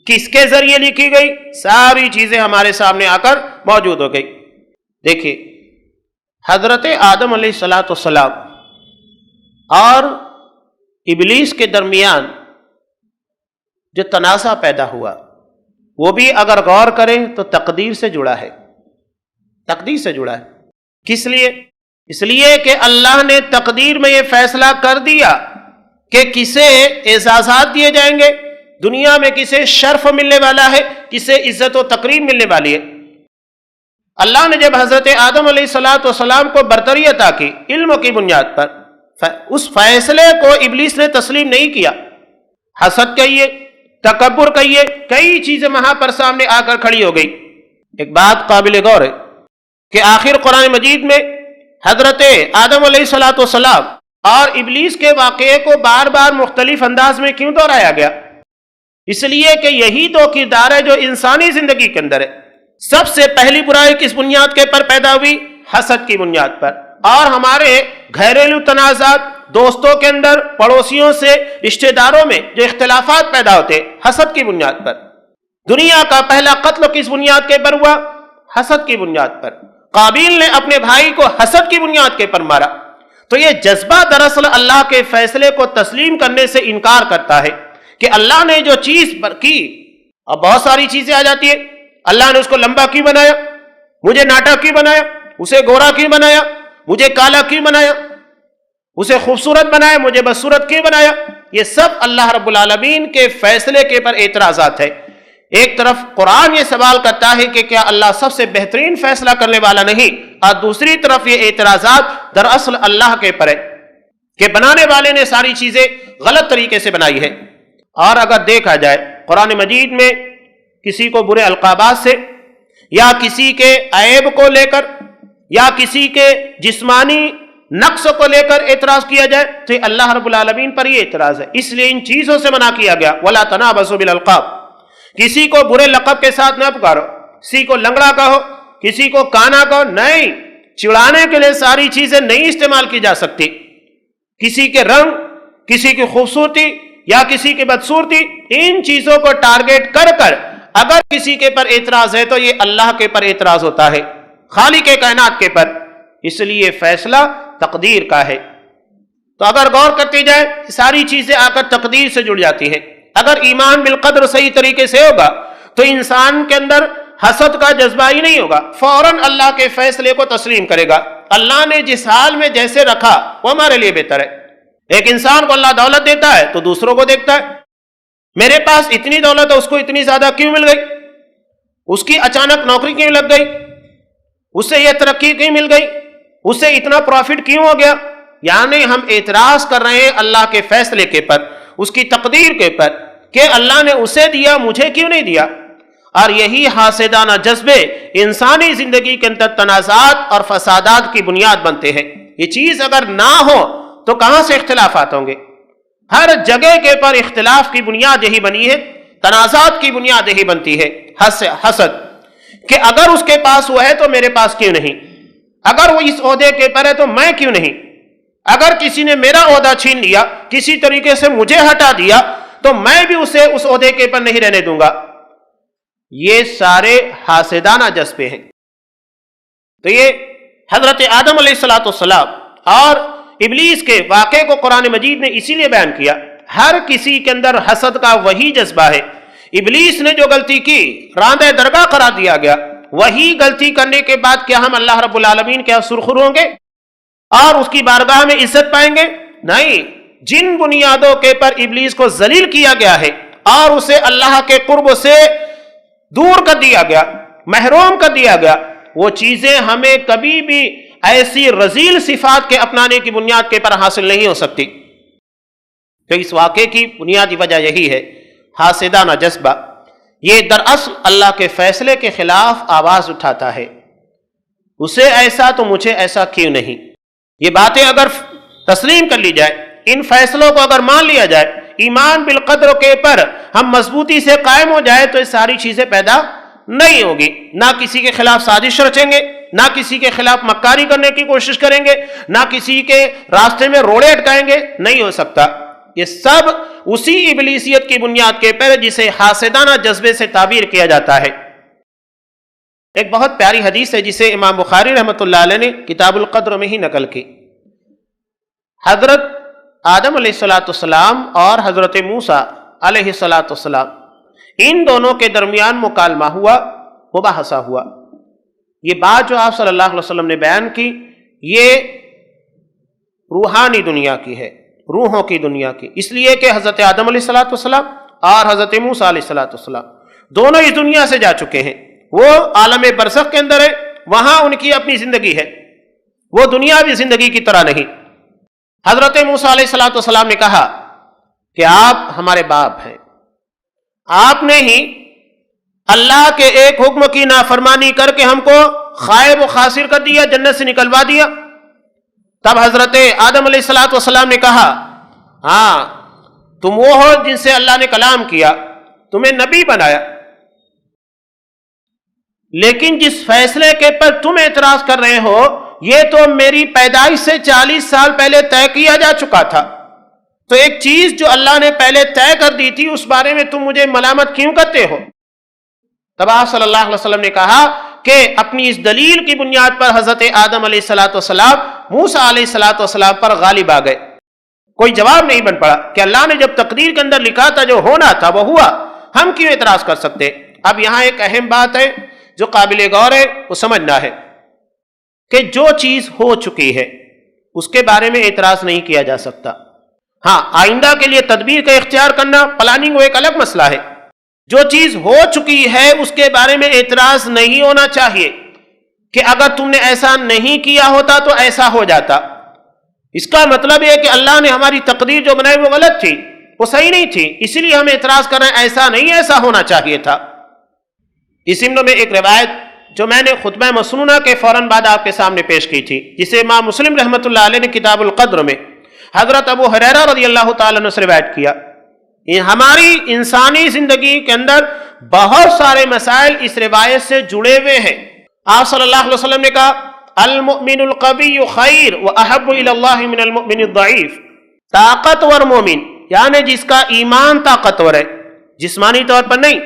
کس کے ذریعے لکھی گئی، ساری چیزیں ہمارے سامنے آ کر موجود ہو گئی۔ دیکھیے، حضرت آدم علیہ السلام اور ابلیس کے درمیان جو تنازع پیدا ہوا وہ بھی اگر غور کریں تو تقدیر سے جڑا ہے، تقدیر سے جڑا ہے۔ کس لیے؟ اس لیے کہ اللہ نے تقدیر میں یہ فیصلہ کر دیا کہ کسے اعزازات دیے جائیں گے، دنیا میں کسے شرف ملنے والا ہے، کسے عزت و تکریم ملنے والی ہے۔ اللہ نے جب حضرت آدم علیہ السلام کو برتری عطا کی علم کی بنیاد پر، اس فیصلے کو ابلیس نے تسلیم نہیں کیا۔ حسد کہیے، تکبر کہیے، کئی چیزیں وہاں پر سامنے آ کر کھڑی ہو گئی۔ ایک بات قابل غور ہے کہ آخر قرآن مجید میں حضرت آدم علیہ السلام اور ابلیس کے واقعے کو بار بار مختلف انداز میں کیوں دہرایا گیا؟ اس لیے کہ یہی دو کردار ہے جو انسانی زندگی کے اندر ہے۔ سب سے پہلی برائی کس بنیاد کے پر پیدا ہوئی؟ حسد کی بنیاد پر۔ اور ہمارے گھریلو تنازعات، دوستوں کے اندر، پڑوسیوں سے، رشتہ داروں میں جو اختلافات پیدا ہوتے حسد کی بنیاد پر۔ دنیا کا پہلا قتل کس بنیاد کے پر ہوا؟ حسد کی بنیاد پر۔ قابیل نے اپنے بھائی کو حسد کی بنیاد کے پر مارا۔ تو یہ جذبہ دراصل اللہ کے فیصلے کو تسلیم کرنے سے انکار کرتا ہے کہ اللہ نے جو چیز پر کی، اب بہت ساری چیزیں آ جاتی ہے۔ اللہ نے اس کو لمبا کیوں بنایا؟ مجھے ناٹا کیوں بنایا؟ اسے گورا کیوں بنایا؟ مجھے کالا کیوں بنایا؟ اسے خوبصورت بنایا، مجھے بدصورت کیوں بنایا؟ یہ سب اللہ رب العالمین کے فیصلے کے پر اعتراضات ہے۔ ایک طرف قرآن یہ سوال کرتا ہے کہ کیا اللہ سب سے بہترین فیصلہ کرنے والا نہیں، اور دوسری طرف یہ اعتراضات دراصل اللہ کے پر ہے کہ بنانے والے نے ساری چیزیں غلط طریقے سے بنائی ہے۔ اور اگر دیکھا جائے قرآن مجید میں کسی کو برے القابات سے یا کسی کے عیب کو لے کر یا کسی کے جسمانی نقص کو لے کر اعتراض کیا جائے تو اللہ رب العالمین پر یہ اعتراض ہے۔ اس لیے ان چیزوں سے منع کیا گیا، وَلَا تَنَابَزُوا بِالْأَلْقَابِ، کسی کو برے لقب کے ساتھ نہ پکارو، کسی کو لنگڑا کہو، کسی کو کانا کہو، نہیں، چڑانے کے لیے ساری چیزیں نہیں استعمال کی جا سکتی۔ کسی کے رنگ، کسی کی خوبصورتی یا کسی کی بدصورتی، ان چیزوں کو ٹارگیٹ کر کر اگر کسی کے پر اعتراض ہے تو یہ اللہ کے پر اعتراض ہوتا ہے، خالق کائنات کے پر۔ اس لیے فیصلہ تقدیر کا ہے۔ تو اگر غور کرتے جائے ساری چیزیں آ کر تقدیر سے جڑ جاتی ہیں۔ اگر ایمان بالقدر صحیح طریقے سے ہوگا تو انسان کے اندر حسد کا جذبہ ہی نہیں ہوگا، فوراً اللہ کے فیصلے کو تسلیم کرے گا۔ اللہ نے جس حال میں جیسے رکھا وہ ہمارے لیے بہتر ہے۔ ایک انسان کو اللہ دولت دیتا ہے تو دوسروں کو دیکھتا ہے، میرے پاس اتنی دولت ہے، اس کو اتنی زیادہ کیوں مل گئی؟ اس کی اچانک نوکری کیوں لگ گئی؟ اس سے یہ ترقی کیوں مل گئی؟ اس سے اتنا پروفٹ کیوں ہو گیا؟ یعنی ہم اعتراض کر رہے ہیں اللہ کے فیصلے کے پر، اس کی تقدیر کے پر کہ اللہ نے اسے دیا مجھے کیوں نہیں دیا۔ اور یہی حاسدانہ جذبے انسانی زندگی کے اندر تنازعات اور فسادات کی بنیاد بنتے ہیں۔ یہ چیز اگر نہ ہو تو کہاں سے اختلافات ہوں گے؟ ہر جگہ کے پر اختلاف کی بنیاد یہی بنی ہے، تنازعات کی بنیاد یہی بنتی ہے، حسد۔ کہ اگر اس کے پاس وہ ہے تو میرے پاس کیوں نہیں، اگر وہ اس عہدے کے پر ہے تو میں کیوں نہیں، اگر کسی نے میرا عہدہ چھین لیا، کسی طریقے سے مجھے ہٹا دیا، تو میں بھی اسے اس عہدے کے پر نہیں رہنے دوں گا۔ یہ سارے حاسدانہ جذبے ہیں۔ تو یہ حضرت آدم علیہ السلام اور ابلیس کے واقعے کو قرآن مجید نے اسی لیے بیان کیا۔ ہر کسی کے اندر حسد کا وہی جذبہ ہے۔ ابلیس نے جو غلطی کی راندہ درگاہ قرار دیا گیا، وہی غلطی کرنے کے بعد کیا ہم اللہ رب العالمین کے سرخر ہوں گے اور اس کی بارگاہ میں عزت پائیں گے؟ نہیں۔ جن بنیادوں کے پر ابلیس کو ذلیل کیا گیا ہے اور اسے اللہ کے قرب سے دور کر دیا گیا، محروم کر دیا گیا، وہ چیزیں ہمیں کبھی بھی ایسی رذیل صفات کے اپنانے کی بنیاد کے پر حاصل نہیں ہو سکتی۔ تو اس واقعے کی بنیادی وجہ یہی ہے، حاسدانہ جذبہ۔ یہ دراصل اللہ کے فیصلے کے خلاف آواز اٹھاتا ہے، اسے ایسا تو مجھے ایسا کیوں نہیں۔ یہ باتیں اگر تسلیم کر لی جائے، ان فیصلوں کو اگر مان لیا جائے، ایمان بالقدر کے پر ہم مضبوطی سے قائم ہو جائے، تو یہ ساری چیزیں پیدا نہیں ہوگی۔ نہ کسی کے خلاف سازش رچیں گے، نہ کسی کے خلاف مکاری کرنے کی کوشش کریں گے، نہ کسی کے راستے میں روڑے اٹکائیں گے، نہیں ہو سکتا۔ یہ سب اسی ابلیسیت کی بنیاد کے پر جسے حاسدانہ جذبے سے تعبیر کیا جاتا ہے۔ ایک بہت پیاری حدیث ہے جسے امام بخاری رحمۃ اللہ علیہ نے کتاب القدر میں ہی نقل کی۔ حضرت آدم علیہ السلام اور حضرت موسیٰ علیہ السلام، ان دونوں کے درمیان مکالمہ ہوا، مباحثہ ہوا۔ یہ بات جو آپ صلی اللہ علیہ وسلم نے بیان کی، یہ روحانی دنیا کی ہے، روحوں کی دنیا کی، اس لیے کہ حضرت آدم علیہ السلام اور حضرت موسیٰ علیہ السلام دونوں اس دنیا سے جا چکے ہیں۔ وہ عالم برزخ کے اندر ہے، وہاں ان کی اپنی زندگی ہے، وہ دنیاوی زندگی کی طرح نہیں۔ حضرت موسیٰ علیہ السلام نے کہا کہ آپ ہمارے باپ ہیں، آپ نے ہی اللہ کے ایک حکم کی نافرمانی کر کے ہم کو خائب و خاسر کر دیا، جنت سے نکلوا دیا۔ تب حضرت آدم علیہ السلام نے کہا، ہاں تم وہ ہو جن سے اللہ نے کلام کیا، تمہیں نبی بنایا، لیکن جس فیصلے کے پر تم اعتراض کر رہے ہو، یہ تو میری پیدائش سے 40 سال پہلے طے کیا جا چکا تھا۔ تو ایک چیز جو اللہ نے پہلے طے کر دی تھی، اس بارے میں تم مجھے ملامت کیوں کرتے ہو؟ تب آپ صلی اللہ علیہ وسلم نے کہا کہ اپنی اس دلیل کی بنیاد پر حضرت آدم علیہ السلام موسیٰ علیہ السلام پر غالب آ گئے۔ کوئی جواب نہیں بن پڑا کہ اللہ نے جب تقدیر کے اندر لکھا تھا، جو ہونا تھا وہ ہوا، ہم کیوں اعتراض کر سکتے؟ اب یہاں ایک اہم بات ہے جو قابل غور ہے، وہ سمجھنا ہے کہ جو چیز ہو چکی ہے اس کے بارے میں اعتراض نہیں کیا جا سکتا۔ ہاں، آئندہ کے لیے تدبیر کا اختیار کرنا، پلاننگ، وہ ایک الگ مسئلہ ہے۔ جو چیز ہو چکی ہے اس کے بارے میں اعتراض نہیں ہونا چاہیے کہ اگر تم نے ایسا نہیں کیا ہوتا تو ایسا ہو جاتا۔ اس کا مطلب یہ کہ اللہ نے ہماری تقدیر جو بنائی وہ غلط تھی، وہ صحیح نہیں تھی، اسی لیے ہم اعتراض کر رہے ہیں، ایسا نہیں، ایسا ہونا چاہیے تھا۔ اس ضمن میں ایک روایت جو میں نے خطبہ مسنونہ کے فوراً بعد آپ کے سامنے پیش کی تھی، جسے امام مسلم رحمۃ اللہ علیہ نے کتاب القدر میں حضرت ابو ہریرہ رضی اللہ تعالیٰ عنہ سے روایت کیا۔ ہماری انسانی زندگی کے اندر بہت سارے مسائل اس روایت سے جڑے ہوئے ہیں۔ آپ صلی اللہ علیہ وسلم نے کہا، المؤمن القوی خیر واحب الی اللہ من المؤمن الضعیف۔ طاقتور مومن یعنی جس کا ایمان طاقتور ہے، جسمانی طور پر نہیں۔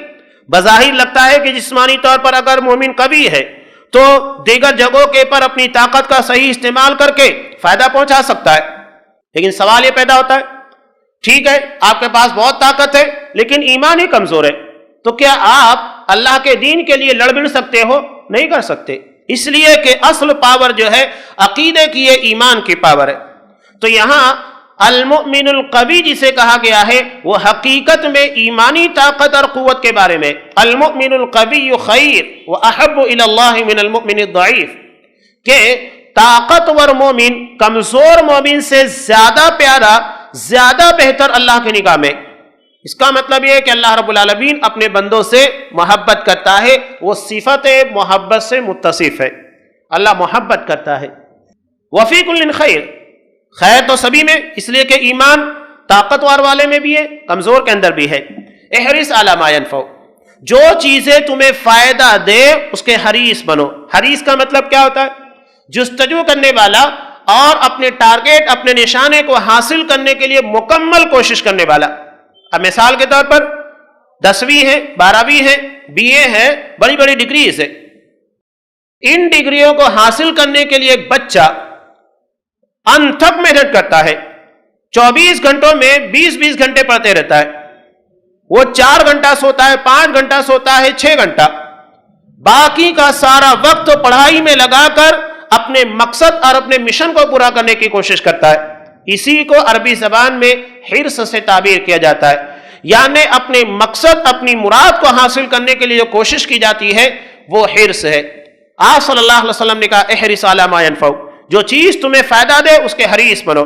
بظاہر لگتا ہے کہ جسمانی طور پر اگر مومن قوی ہے تو دیگر جگہوں کے پر اپنی طاقت کا صحیح استعمال کر کے فائدہ پہنچا سکتا ہے، لیکن سوال یہ پیدا ہوتا ہے، ٹھیک ہے آپ کے پاس بہت طاقت ہے لیکن ایمان ہی کمزور ہے، تو کیا آپ اللہ کے دین کے لیے لڑ بڑ سکتے ہو؟ نہیں کر سکتے، اس لیے کہ اصل پاور جو ہے عقیدے کی، یہ ایمان کی پاور ہے۔ تو یہاں المؤمن القوی جسے کہا گیا ہے وہ حقیقت میں ایمانی طاقت اور قوت کے بارے میں، المؤمن القوی خیر واحب الی اللہ من المؤمن الضعیف، کہ طاقتور مومن کمزور مومن سے زیادہ پیارا، زیادہ بہتر اللہ کی نگاہ میں۔ اس کا مطلب یہ ہے کہ اللہ رب العالمین اپنے بندوں سے محبت کرتا ہے، وہ صفت محبت سے متصف ہے، اللہ محبت کرتا ہے۔ وفی کل خیر، خیر تو سبھی میں، اس لیے کہ ایمان طاقتور والے میں بھی ہے، کمزور کے اندر بھی ہے۔ احرص علی ما ینفع، جو چیزیں تمہیں فائدہ دے اس کے حریص بنو. حریص کا مطلب کیا ہوتا ہے؟ جستجو کرنے والا اور اپنے ٹارگیٹ، اپنے نشانے کو حاصل کرنے کے لیے مکمل کوشش کرنے والا. اب مثال کے طور پر 10ویں ہے، 12ویں ہے، BA ہے، بڑی بڑی ڈگریز ہے. ان ڈگریوں کو حاصل کرنے کے لیے ایک بچہ انتھک محنت کرتا ہے، 24 گھنٹوں میں 20 گھنٹے پڑھتے رہتا ہے. وہ 4 گھنٹہ سوتا ہے، 5 گھنٹہ سوتا ہے، 6 گھنٹہ. باقی کا سارا وقت پڑھائی میں لگا کر اپنے مقصد اور اپنے مشن کو پورا کرنے کی کوشش کرتا ہے. اسی کو عربی زبان میں حرص سے تعبیر کیا جاتا ہے، یعنی اپنے مقصد، اپنی مراد کو حاصل کرنے کے لیے جو کوشش کی جاتی ہے وہ حرص ہے. آپ صلی اللہ علیہ وسلم نے کہا احرص علی ما ینفع، جو چیز تمہیں فائدہ دے اس کے حریص بنو.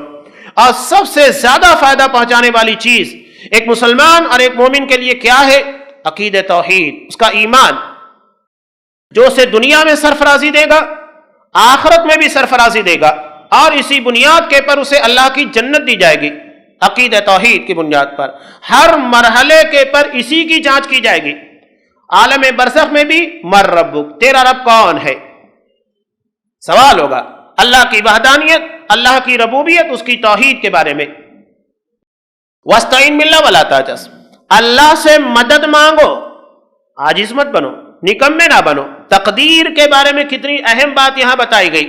اور سب سے زیادہ فائدہ پہنچانے والی چیز ایک مسلمان اور ایک مومن کے لیے کیا ہے؟ عقید توحید، اس کا ایمان، جو اسے دنیا میں سرفرازی دے گا، آخرت میں بھی سرفرازی دے گا، اور اسی بنیاد کے پر اسے اللہ کی جنت دی جائے گی. عقید توحید کی بنیاد پر ہر مرحلے کے پر اسی کی جانچ کی جائے گی. عالم برزخ میں بھی مر ربک، تیرا رب کون ہے؟ سوال ہوگا اللہ کی وحدانیت، اللہ کی ربوبیت، اس کی توحید کے بارے میں. وَاسْتَعِن بِاللَّهِ وَلَا تَعْجَزْ، اللہ سے مدد مانگو، عاجز مت بنو، نکمے نہ بنو. تقدیر کے بارے میں کتنی اہم بات یہاں بتائی گئی.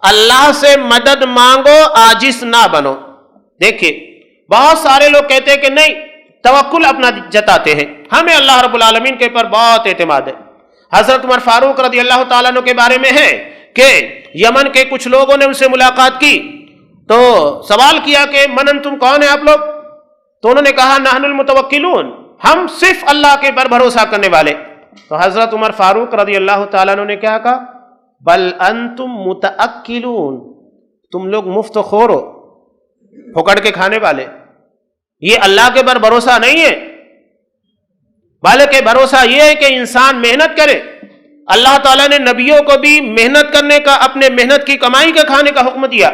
اللہ سے مدد مانگو، عاجز نہ بنو. دیکھیے بہت سارے لوگ کہتے ہیں کہ نہیں، توکل اپنا جتاتے ہیں، ہمیں اللہ رب العالمین کے پر بہت اعتماد ہے. حضرت عمر فاروق رضی اللہ تعالیٰ عنہ کے بارے میں ہے کہ یمن کے کچھ لوگوں نے ان سے ملاقات کی تو سوال کیا کہ من انتم، کون ہیں آپ لوگ؟ تو انہوں نے کہا نحن المتوکلون، ہم صرف اللہ کے پر بھروسہ کرنے والے. تو حضرت عمر فاروق رضی اللہ تعالیٰ عنہ نے کیا کہا؟ بل انتم متأکلون، تم لوگ مفت خور ہو، پھکڑ کے کھانے والے. یہ اللہ کے پر بھروسہ نہیں ہے، بلکہ بھروسہ یہ ہے کہ انسان محنت کرے. اللہ تعالیٰ نے نبیوں کو بھی محنت کرنے کا، اپنے محنت کی کمائی کے کھانے کا حکم دیا.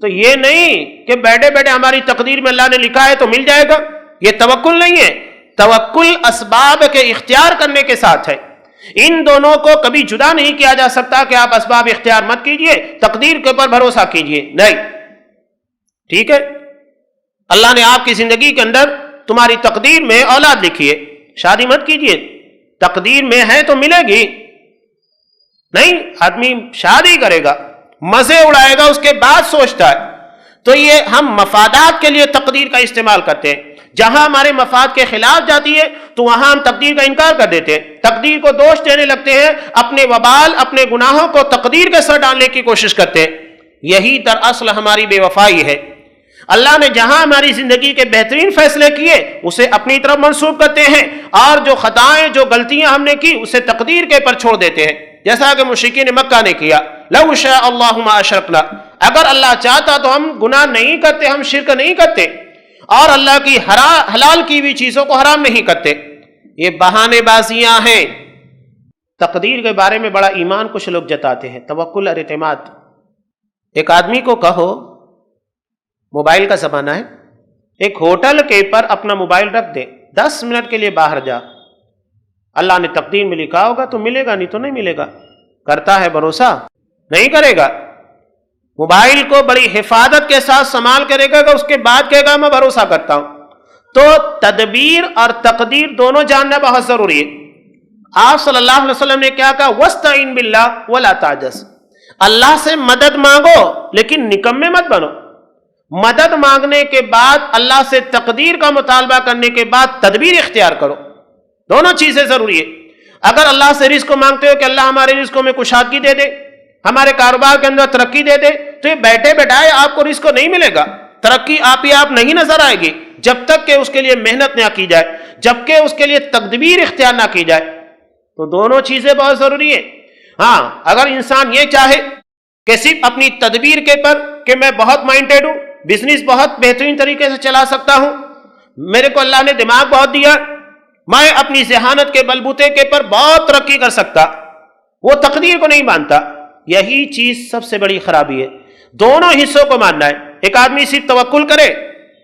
تو یہ نہیں کہ بیٹھے بیٹھے ہماری تقدیر میں اللہ نے لکھا ہے تو مل جائے گا، یہ توکل نہیں ہے. توکل اسباب کے اختیار کرنے کے ساتھ ہے. ان دونوں کو کبھی جدا نہیں کیا جا سکتا کہ آپ اسباب اختیار مت کیجئے، تقدیر کے اوپر بھروسہ کیجئے، نہیں. ٹھیک ہے، اللہ نے آپ کی زندگی کے اندر تمہاری تقدیر میں اولاد لکھی ہے، شادی مت کیجئے، تقدیر میں ہے تو ملے گی. نہیں، آدمی شادی کرے گا، مزے اڑائے گا، اس کے بعد سوچتا ہے. تو یہ ہم مفادات کے لیے تقدیر کا استعمال کرتے ہیں. جہاں ہمارے مفاد کے خلاف جاتی ہے تو وہاں ہم تقدیر کا انکار کر دیتے ہیں، تقدیر کو دوش دینے لگتے ہیں، اپنے وبال، اپنے گناہوں کو تقدیر کے سر ڈالنے کی کوشش کرتے ہیں. یہی دراصل ہماری بے وفائی ہے. اللہ نے جہاں ہماری زندگی کے بہترین فیصلے کیے اسے اپنی طرف منسوب کرتے ہیں، اور جو خطائیں، جو غلطیاں ہم نے کی اسے تقدیر کے پر چھوڑ دیتے ہیں، جیسا کہ مشرکین مکہ نے کیا. لو شاء اللہ ما اشرکنا، اگر اللہ چاہتا تو ہم گناہ نہیں کرتے، ہم شرک نہیں کرتے، اور اللہ کی حلال کی ہوئی چیزوں کو حرام نہیں کرتے. یہ بہانے بازیاں ہیں. تقدیر کے بارے میں بڑا ایمان کچھ لوگ جتاتے ہیں، توکل اور اعتماد. ایک آدمی کو کہو، موبائل کا زمانہ ہے، ایک ہوٹل کے پر اپنا موبائل رکھ دے، 10 منٹ کے لیے باہر جا، اللہ نے تقدیر میں لکھا ہوگا تو ملے گا، نہیں تو نہیں ملے گا. کرتا ہے بھروسہ؟ نہیں کرے گا. موبائل کو بڑی حفاظت کے ساتھ سنبھال کے رکھے گا، اس کے بعد کہے گا میں بھروسہ کرتا ہوں. تو تدبیر اور تقدیر دونوں جاننا بہت ضروری ہے. آپ صلی اللہ علیہ وسلم نے کیا کہا؟ وَاسْتَعِن بِاللَّهِ وَلَا تَعْجَزْ، اللہ سے مدد مانگو لیکن نکمے مت بنو. مدد مانگنے کے بعد، اللہ سے تقدیر کا مطالبہ کرنے کے بعد تدبیر اختیار کرو. دونوں چیزیں ضروری ہے. اگر اللہ سے رزق مانگتے ہو کہ اللہ ہمارے رزقوں میں کشادگی دے دے، ہمارے کاروبار کے اندر ترقی دے دے، تو یہ بیٹھے بیٹھائے آپ کو رزق نہیں ملے گا. ترقی آپ ہی آپ نہیں نظر آئے گی جب تک کہ اس کے لیے محنت نہ کی جائے، جب کہ اس کے لیے تدبیر اختیار نہ کی جائے. تو دونوں چیزیں بہت ضروری ہیں. ہاں، اگر انسان یہ چاہے کہ صرف اپنی تدبیر کے پر کہ میں بہت مائنڈیڈ ہوں، بزنس بہت بہترین طریقے سے چلا سکتا ہوں، میرے کو اللہ نے دماغ بہت دیا، میں اپنی ذہانت کے بلبوتے کے پر بہت ترقی کر سکتا، وہ تقدیر کو نہیں مانتا. یہی چیز سب سے بڑی خرابی ہے. دونوں حصوں کو ماننا ہے. ایک آدمی صرف توکل کرے،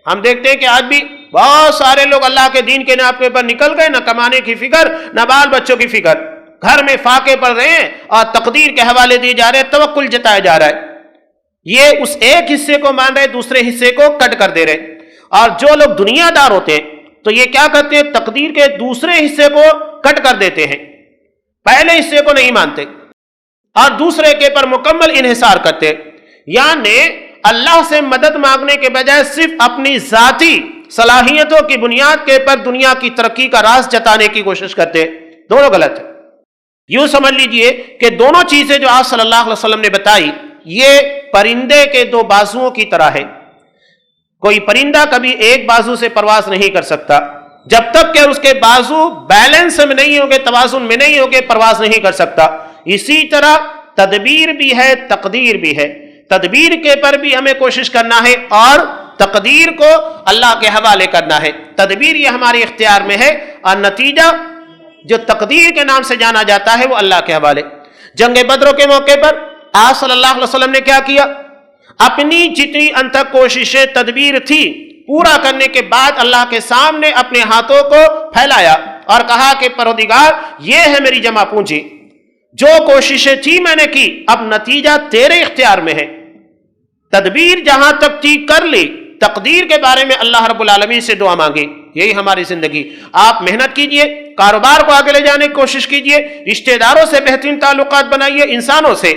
ہم دیکھتے ہیں کہ آج بھی بہت سارے لوگ اللہ کے دین کے نام کے پر نکل گئے، نہ کمانے کی فکر، نہ بال بچوں کی فکر، گھر میں فاقے پڑ رہے ہیں اور تقدیر کے حوالے دیے جا رہے ہیں، توکل جتایا جا رہا ہے۔ یہ اس ایک حصے کو مان رہے، دوسرے حصے کو کٹ کر دے رہے۔ اور جو لوگ دنیا دار ہوتے ہیں تو یہ کیا کرتے ہیں؟ تقدیر کے دوسرے حصے کو کٹ کر دیتے ہیں، پہلے حصے کو نہیں مانتے اور دوسرے کے پر مکمل انحصار کرتے ہیں، یعنی اللہ سے مدد مانگنے کے بجائے صرف اپنی ذاتی صلاحیتوں کی بنیاد کے پر دنیا کی ترقی کا راز جتانے کی کوشش کرتے ہیں۔ دونوں غلط ہے۔ یوں سمجھ لیجئے کہ دونوں چیزیں جو آپ صلی اللہ علیہ وسلم نے بتائی یہ پرندے کے دو بازوؤں کی طرح ہے۔ کوئی پرندہ کبھی ایک بازو سے پرواز نہیں کر سکتا، جب تک کہ اس کے بازو بیلنس میں نہیں ہوگے، توازن میں نہیں ہوگے، پرواز نہیں کر سکتا۔ اسی طرح تدبیر بھی ہے، تقدیر بھی ہے۔ تدبیر کے پر بھی ہمیں کوشش کرنا ہے اور تقدیر کو اللہ کے حوالے کرنا ہے۔ تدبیر یہ ہمارے اختیار میں ہے اور نتیجہ جو تقدیر کے نام سے جانا جاتا ہے وہ اللہ کے حوالے۔ جنگ بدر کے موقع پر آپ صلی اللہ علیہ وسلم نے کیا کیا؟ اپنی جتنی انتھک کوششیں تدبیر تھی پورا کرنے کے بعد اللہ کے سامنے اپنے ہاتھوں کو پھیلایا اور کہا کہ پروردگار یہ ہے میری جمع پونجی، جو کوششیں تھی میں نے کی، اب نتیجہ تیرے اختیار میں ہے۔ تدبیر جہاں تک تھی کر لی، تقدیر کے بارے میں اللہ رب العالمین سے دعا مانگی۔ یہی ہماری زندگی۔ آپ محنت کیجئے، کاروبار کو آگے لے جانے کی کوشش کیجئے، رشتہ داروں سے بہترین تعلقات بنائیے، انسانوں سے،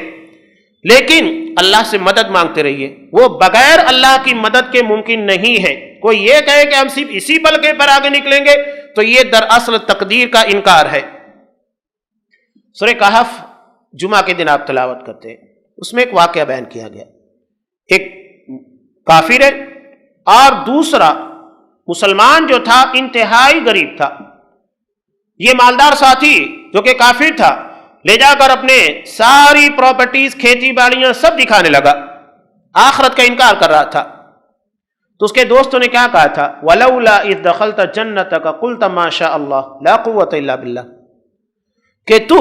لیکن اللہ سے مدد مانگتے رہیے۔ وہ بغیر اللہ کی مدد کے ممکن نہیں ہے۔ کوئی یہ کہے کہ ہم صرف اسی بلکہ پر آگے نکلیں گے تو یہ دراصل تقدیر کا انکار ہے۔ سورہ کہف جمعہ کے دن آپ تلاوت کرتے ہیں، اس میں ایک واقعہ بیان کیا گیا۔ ایک کافر ہے اور دوسرا مسلمان جو تھا انتہائی غریب تھا۔ یہ مالدار ساتھی جو کہ کافر تھا لے جا کر اپنے ساری پراپرٹیز، کھیتی باڑیاں سب دکھانے لگا، آخرت کا انکار کر رہا تھا۔ تو اس کے دوستوں نے کیا کہا تھا؟ وَلَوْلَا إِذْ دَخَلْتَ جَنَّتَكَ قُلْتَ مَا شَاءَ اللَّهُ لَا قُوَّةَ إِلَّا بِاللَّهِ، کہ تو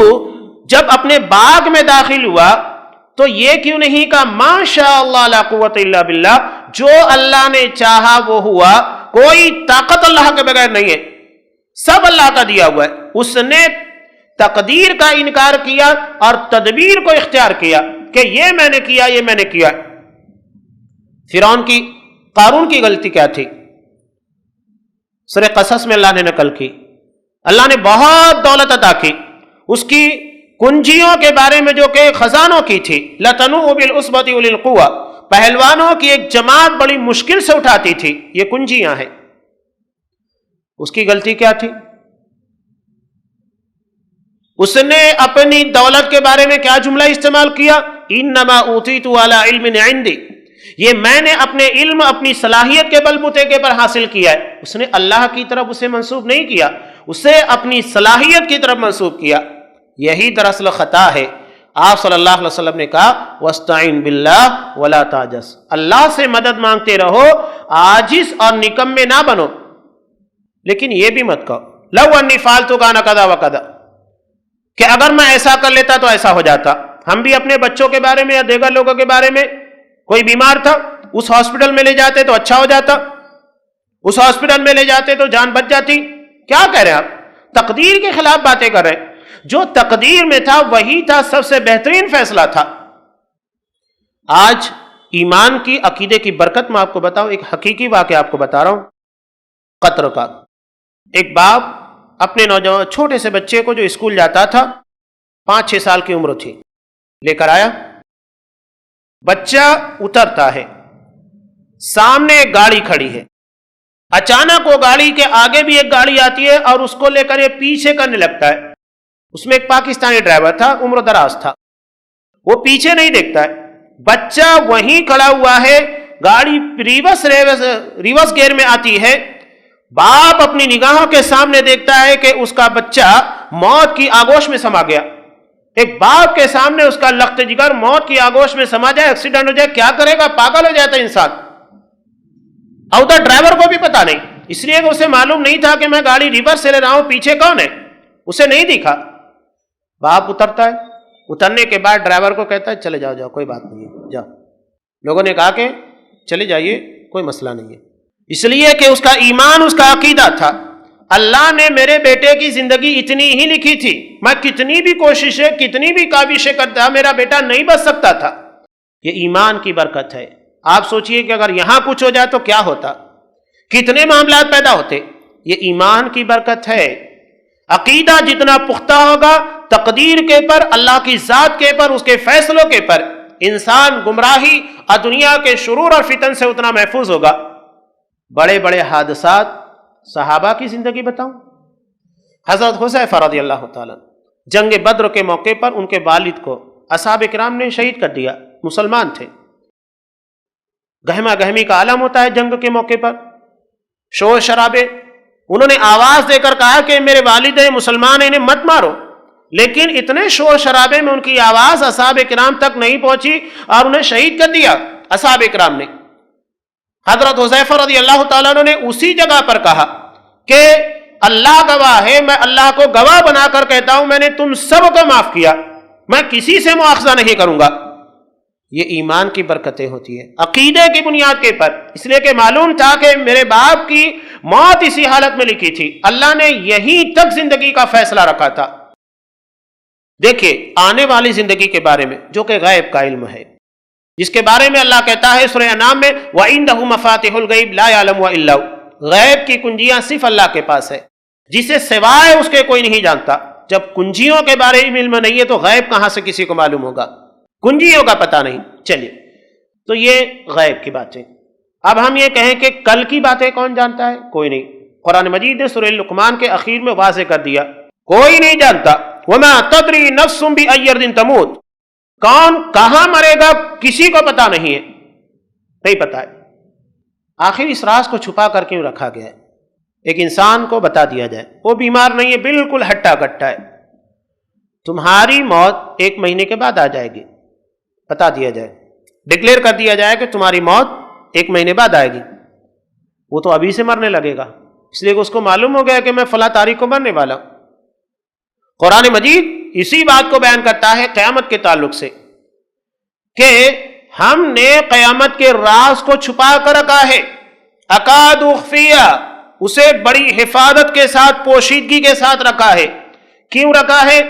جب اپنے باغ میں داخل ہوا تو یہ کیوں نہیں کہا ما شاء اللہ لا قوت الا باللہ، جو اللہ نے چاہا وہ ہوا، کوئی طاقت اللہ کے بغیر نہیں ہے، سب اللہ کا دیا ہوا ہے۔ اس نے تقدیر کا انکار کیا اور تدبیر کو اختیار کیا کہ یہ میں نے کیا، یہ میں نے کیا۔ فرعون کی، قارون کی غلطی کیا تھی؟ سورہ قصص میں اللہ نے نقل کی، اللہ نے بہت دولت عطا کی، اس کی کنجیوں کے بارے میں جو کہ خزانوں کی تھی، لَتَنُوءُ بِالْعُصْبَةِ أُولِي الْقُوَّةِ، پہلوانوں کی ایک جماعت بڑی مشکل سے اٹھاتی تھی، یہ کنجیاں ہیں۔ اس کی غلطی کیا تھی؟ اس نے اپنی دولت کے بارے میں کیا جملہ استعمال کیا؟ انما اوتیت علی علم عندی، یہ میں نے اپنے علم، اپنی صلاحیت کے بل بوتے کے پر حاصل کیا ہے۔ اس نے اللہ کی طرف اسے منسوب نہیں کیا، اسے اپنی صلاحیت کی طرف منسوب کیا۔ یہی دراصل خطا ہے۔ آپ صلی اللہ علیہ وسلم نے کہا وَاسْتَعِن بِاللَّهِ وَلَا تَعْجَزْ، اللہ سے مدد مانگتے رہو، عاجز اور نکمے نہ بنو۔ لیکن یہ بھی مت کہو لَوْ أَنِّي فَعَلْتُ كَانَ كَذَا وَكَذَا، کہ اگر میں ایسا کر لیتا تو ایسا ہو جاتا۔ ہم بھی اپنے بچوں کے بارے میں یا دیگر لوگوں کے بارے میں، کوئی بیمار تھا اس ہاسپٹل میں لے جاتے تو اچھا ہو جاتا، اس ہاسپٹل میں لے جاتے تو جان بچ جاتی۔ کیا کہہ رہے ہیں آپ؟ تقدیر کے خلاف باتیں کر رہے ہیں۔ جو تقدیر میں تھا وہی تھا سب سے بہترین فیصلہ تھا۔ آج ایمان کی، عقیدے کی برکت میں آپ کو بتاؤں، ایک حقیقی واقعہ آپ کو بتا رہا ہوں قطر کا۔ ایک باپ اپنے نوجوان چھوٹے سے بچے کو جو اسکول جاتا تھا، 5-6 سال کی عمر تھی، لے کر آیا۔ بچہ اترتا ہے، سامنے ایک گاڑی کھڑی ہے، اچانک وہ گاڑی کے آگے بھی ایک گاڑی آتی ہے اور اس کو لے کر یہ پیچھے کرنے لگتا ہے۔ اس میں ایک پاکستانی ڈرائیور تھا، عمر دراز تھا، وہ پیچھے نہیں دیکھتا ہے۔ بچہ وہیں کھڑا ہوا ہے، گاڑی ریورس گیئر میں آتی ہے۔ باپ اپنی نگاہوں کے سامنے دیکھتا ہے کہ اس کا بچہ موت کی آگوش میں سما گیا۔ ایک باپ کے سامنے اس کا لخت جگر موت کی آگوش میں سما جائے، ایکسیڈنٹ ہو جائے، کیا کرے گا؟ پاگل ہو جاتا ہے انسان۔ اور ادھر ڈرائیور کو بھی پتا نہیں، اس لیے کہ اسے معلوم نہیں تھا کہ میں گاڑی ریورس سے لے رہا ہوں، پیچھے کون ہے اسے نہیں دکھا۔ باپ اترتا ہے، اترنے کے بعد ڈرائیور کو کہتا ہے چلے جاؤ کوئی بات نہیں ہے، جاؤ۔ لوگوں نے کہا کہ چلے جائیے، کوئی مسئلہ نہیں ہے۔ اس لیے کہ اس کا ایمان، اس کا عقیدہ تھا اللہ نے میرے بیٹے کی زندگی اتنی ہی لکھی تھی، میں کتنی بھی کوششیں، کتنی بھی کاوشیں کرتا میرا بیٹا نہیں بچ سکتا تھا۔ یہ ایمان کی برکت ہے۔ آپ سوچئے کہ اگر یہاں کچھ ہو جائے تو کیا ہوتا، کتنے معاملات پیدا ہوتے۔ یہ ایمان کی برکت ہے۔ عقیدہ جتنا پختہ ہوگا تقدیر کے پر، اللہ کی ذات کے پر، اس کے فیصلوں کے پر، انسان گمراہی اور دنیا کے شرور اور فتن سے اتنا محفوظ ہوگا۔ بڑے بڑے حادثات، صحابہ کی زندگی بتاؤں۔ حضرت حذیفہ رضی اللہ تعالیٰ جنگ بدر کے موقع پر ان کے والد کو اصحاب کرام نے شہید کر دیا، مسلمان تھے۔ گہما گہمی کا عالم ہوتا ہے جنگ کے موقع پر، شور شرابے۔ انہوں نے آواز دے کر کہا کہ میرے والد ہیں، مسلمان ہیں، انہیں مت مارو، لیکن اتنے شور شرابے میں ان کی آواز اصحاب کرام تک نہیں پہنچی اور انہیں شہید کر دیا اصحاب کرام نے۔ حضرت حذیفہ رضی اللہ تعالیٰ عنہ نے اسی جگہ پر کہا کہ اللہ گواہ ہے، میں اللہ کو گواہ بنا کر کہتا ہوں میں نے تم سب کو معاف کیا، میں کسی سے مواخذہ نہیں کروں گا۔ یہ ایمان کی برکتیں ہوتی ہیں عقیدے کی بنیاد کے پر، اس لیے کہ معلوم تھا کہ میرے باپ کی موت اسی حالت میں لکھی تھی، اللہ نے یہیں تک زندگی کا فیصلہ رکھا تھا۔ دیکھیے آنے والی زندگی کے بارے میں جو کہ غیب کا علم ہے، جس کے بارے میں اللہ کہتا ہے سورہ انعام میں وَعِندَهُ مَفَاتِحُ الْغَيْبِ لَا يَعْلَمُهَا إِلَّا هُوَ، غیب کی کنجیاں صرف اللہ کے پاس ہے، جسے سوائے اس کے کوئی نہیں جانتا۔ جب کنجیوں کے بارے میں علم نہیں ہے تو غیب کہاں سے کسی کو معلوم ہوگا، کنجیوں کا پتہ نہیں۔ چلیے تو یہ غیب کی باتیں۔ اب ہم یہ کہیں کہ کل کی باتیں کون جانتا ہے؟ کوئی نہیں۔ قرآن مجید نے سورہ لقمان کے اخیر میں واضح کر دیا کوئی نہیں جانتا۔ وَمَا تَدْرِي نَفْسٌ بِأَيِّ أَرْضٍ تَمُوتُ، کون کہاں مرے گا کسی کو پتا نہیں ہے، نہیں پتا ہے۔ آخر اس راز کو چھپا کر کیوں رکھا گیا ہے؟ ایک انسان کو بتا دیا جائے وہ بیمار نہیں ہے، بالکل ہٹا کٹا ہے، تمہاری موت 1 مہینے کے بعد آ جائے گی، بتا دیا جائے، ڈکلیئر کر دیا جائے کہ تمہاری موت 1 مہینے بعد آئے گی، وہ تو ابھی سے مرنے لگے گا، اس لیے کہ اس کو معلوم ہو گیا کہ میں فلاں تاریخ کو مرنے والا ہوں۔ قرآن مجید اسی بات کو بیان کرتا ہے قیامت کے تعلق سے کہ ہم نے قیامت کے راز کو چھپا کر رکھا ہے، اکاد اخفیہ، اسے بڑی حفاظت کے ساتھ، پوشیدگی کے ساتھ رکھا ہے۔ کیوں رکھا ہے؟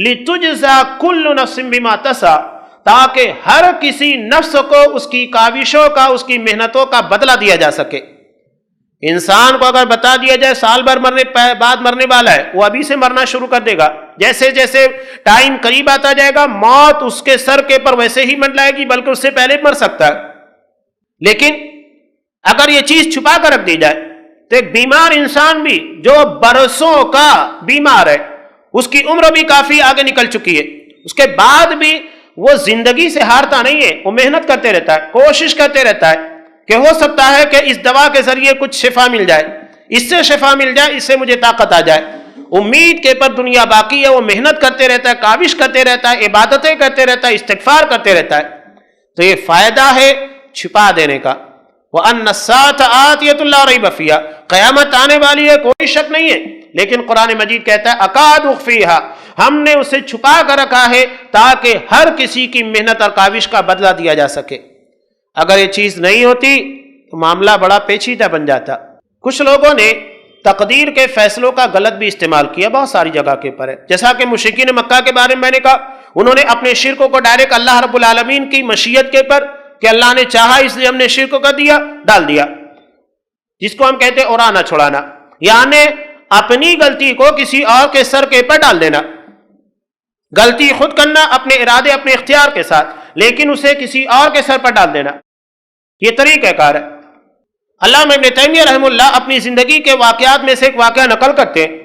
لِتُجْزَى كُلُّ نَفْسٍ بِمَا تَسْعَىٰ، تاکہ ہر کسی نفس کو اس کی کاوشوں کا، اس کی محنتوں کا بدلہ دیا جا سکے۔ انسان کو اگر بتا دیا جائے سال بھر بعد مرنے والا ہے، وہ ابھی سے مرنا شروع کر دے گا، جیسے جیسے ٹائم قریب آتا جائے گا موت اس کے سر کے پر ویسے ہی منڈلائے گی، بلکہ اس سے پہلے مر سکتا ہے۔ لیکن اگر یہ چیز چھپا کر رکھ دی جائے تو ایک بیمار انسان بھی جو برسوں کا بیمار ہے، اس کی عمر بھی کافی آگے نکل چکی ہے، اس کے بعد بھی وہ زندگی سے ہارتا نہیں ہے، وہ محنت کرتے رہتا ہے، کوشش کرتے رہتا ہے کہ ہو سکتا ہے کہ اس دوا کے ذریعے کچھ شفا مل جائے، اس سے شفا مل جائے، اس سے مجھے طاقت آ جائے۔ امید کے پر دنیا باقی ہے، وہ محنت کرتے رہتا ہے، کاوش کرتے رہتا ہے، عبادتیں کرتے رہتا ہے، استغفار کرتے رہتا ہے۔ تو یہ فائدہ ہے چھپا دینے کا۔ وَأَنَّ السَّاعَةَ آتِيَةٌ لَا رَيْبَ فِيهَا، قیامت آنے والی ہے، کوئی شک نہیں ہے، لیکن قرآن مجید کہتا ہے اکاد اخفیہا، ہم نے اسے چھپا کر رکھا ہے تاکہ ہر کسی کی محنت اور کاوش کا بدلہ دیا جا سکے۔ اگر یہ چیز نہیں ہوتی تو معاملہ بڑا پیچیدہ بن جاتا۔ کچھ لوگوں نے تقدیر کے فیصلوں کا غلط بھی استعمال کیا، بہت ساری جگہ کے پر ہے، جیسا کہ مشرکین مکہ کے بارے میں نے کہا، انہوں نے اپنے شرک کو ڈائریکٹ اللہ رب العالمین کی مشیت کے پر، کہ اللہ نے چاہا اس لیے ہم نے شرک کر دیا، ڈال دیا، جس کو ہم کہتے ہیں اڑانا چھڑانا، یعنی اپنی غلطی کو کسی اور کے سر کے پر ڈال دینا۔ غلطی خود کرنا اپنے ارادے، اپنے اختیار کے ساتھ، لیکن اسے کسی اور کے سر پر ڈال دینا، یہ طریقہ کار ہے۔ علامہ ابن تیمیہ رحمہ اللہ اپنی زندگی کے واقعات میں سے ایک واقعہ نقل کرتے ہیں۔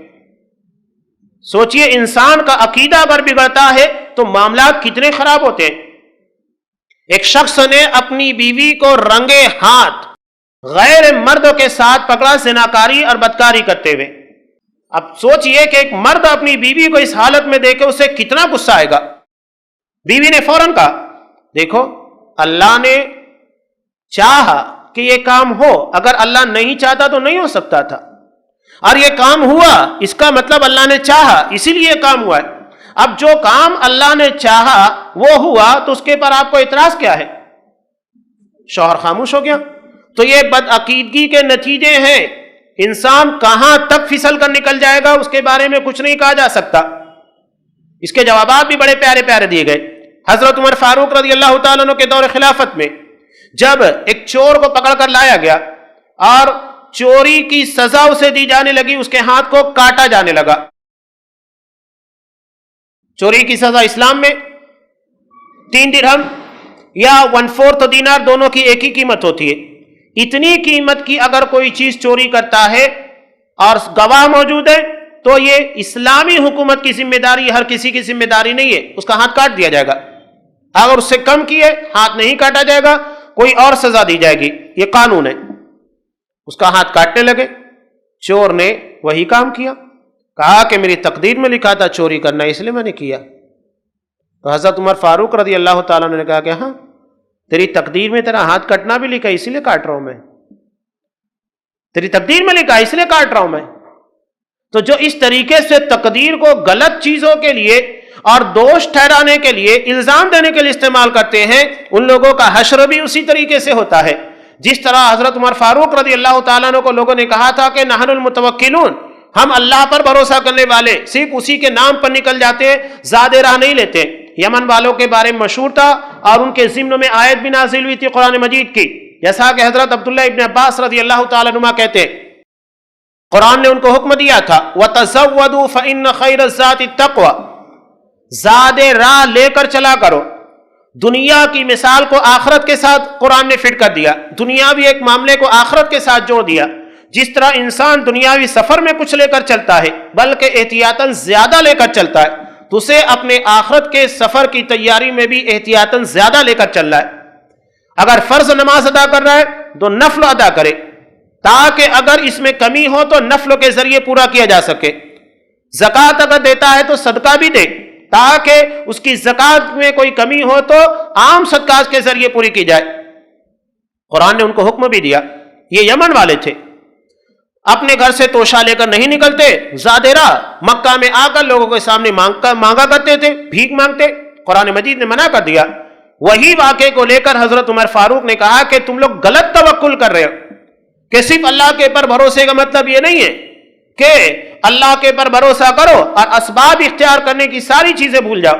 سوچئے انسان کا عقیدہ اگر بگڑتا ہے تو معاملات کتنے خراب ہوتے ہیں۔ ایک شخص نے اپنی بیوی کو رنگے ہاتھ غیر مرد کے ساتھ پکڑا زناکاری اور بدکاری کرتے ہوئے۔ اب سوچئے کہ ایک مرد اپنی بیوی کو اس حالت میں دیکھے اسے کتنا غصہ آئے گا۔ بیوی نے فوراً کہا دیکھو اللہ نے چاہا کہ یہ کام ہو، اگر اللہ نہیں چاہتا تو نہیں ہو سکتا تھا، اور یہ کام ہوا، اس کا مطلب اللہ نے چاہا، اسی لیے یہ کام ہوا ہے۔ اب جو کام اللہ نے چاہا وہ ہوا تو اس کے پر آپ کو اعتراض کیا ہے؟ شوہر خاموش ہو گیا۔ تو یہ بدعقیدگی کے نتیجے ہیں. انسان کہاں تک پھسل کر نکل جائے گا اس کے بارے میں کچھ نہیں کہا جا سکتا. اس کے جوابات بھی بڑے پیارے پیارے دیے گئے. حضرت عمر فاروق رضی اللہ تعالیٰ عنہ کے دور خلافت میں جب ایک چور کو پکڑ کر لایا گیا اور چوری کی سزا اسے دی جانے لگی، اس کے ہاتھ کو کاٹا جانے لگا. چوری کی سزا اسلام میں 3 درہم یا 1/4 دینار دونوں کی ایک ہی قیمت ہوتی ہے. اتنی قیمت کی اگر کوئی چیز چوری کرتا ہے اور گواہ موجود ہے تو یہ اسلامی حکومت کی ذمہ داری، ہر کسی کی ذمہ داری نہیں ہے. اس کا ہاتھ کاٹ دیا جائے گا. اگر اس سے کم کی ہے ہاتھ نہیں کاٹا جائے گا، کوئی اور سزا دی جائے گی. یہ قانون ہے. اس کا ہاتھ کاٹنے لگے. چور نے وہی کام کیا، کہا کہ میری تقدیر میں لکھا تھا چوری کرنا، اس لیے میں نے کیا. تو حضرت عمر فاروق رضی اللہ تعالیٰ نے کہا کہ ہاں تیری تقدیر میں تیرا ہاتھ کٹنا بھی لکھا، اسی لیے کاٹ رہا ہوں میں. تیری تقدیر میں لکھا اس لیے کاٹ رہا ہوں میں. تو جو اس طریقے سے تقدیر کو غلط چیزوں کے لیے اور دوش ٹھہرانے کے لیے، الزام دینے کے لیے استعمال کرتے ہیں، ان لوگوں کا حشر بھی اسی طریقے سے ہوتا ہے. جس طرح حضرت عمر فاروق رضی اللہ تعالیٰ عنہ کو لوگوں نے کہا تھا کہ نحن المتوکلون، ہم اللہ پر بھروسہ کرنے والے، صرف اسی کے نام پر نکل جاتے ہیں، زیادہ راہ نہیں لیتے. یمن والوں کے بارے میں مشہور تھا اور ان کے ضمن میں آیت بھی نازل ہوئی تھی قرآن مجید کی، جیسا کہ حضرت عبداللہ ابن عباس رضی اللہ تعالیٰ عنہ کہتے ہیں قرآن نے ان کو حکم دیا تھا وَتَزَوَّدُوا فَإِنَّ خَيْرَ الزَّادِ التَّقْوَى، زیادہ راہ لے کر چلا کرو. دنیا کی مثال کو آخرت کے ساتھ قرآن نے فٹ کر دیا. دنیاوی ایک معاملے کو آخرت کے ساتھ جوڑ دیا. جس طرح انسان دنیاوی سفر میں کچھ لے کر چلتا ہے بلکہ احتیاطاً زیادہ لے کر چلتا ہے، تو اسے اپنے آخرت کے سفر کی تیاری میں بھی احتیاطاً زیادہ لے کر چل رہا ہے. اگر فرض نماز ادا کر رہا ہے تو نفل ادا کرے، تاکہ اگر اس میں کمی ہو تو نفل کے ذریعے پورا کیا جا سکے. زکوٰۃ اگر دیتا ہے تو صدقہ بھی دے، تاکہ اس کی زکوٰۃ میں کوئی کمی ہو تو عام صدقات کے ذریعے پوری کی جائے. قرآن نے ان کو حکم بھی دیا. یہ یمن والے تھے، اپنے گھر سے توشہ لے کر نہیں نکلتے، زیادہ راہ مکہ میں آ کر لوگوں کے سامنے مانگا کرتے تھے، بھیک مانگتے. قرآن مجید نے منع کر دیا. وہی واقعے کو لے کر حضرت عمر فاروق نے کہا کہ تم لوگ غلط توکل کر رہے ہو، کہ صرف اللہ کے پر بھروسے کا مطلب یہ نہیں ہے کہ اللہ کے پر بھروسہ کرو اور اسباب اختیار کرنے کی ساری چیزیں بھول جاؤ.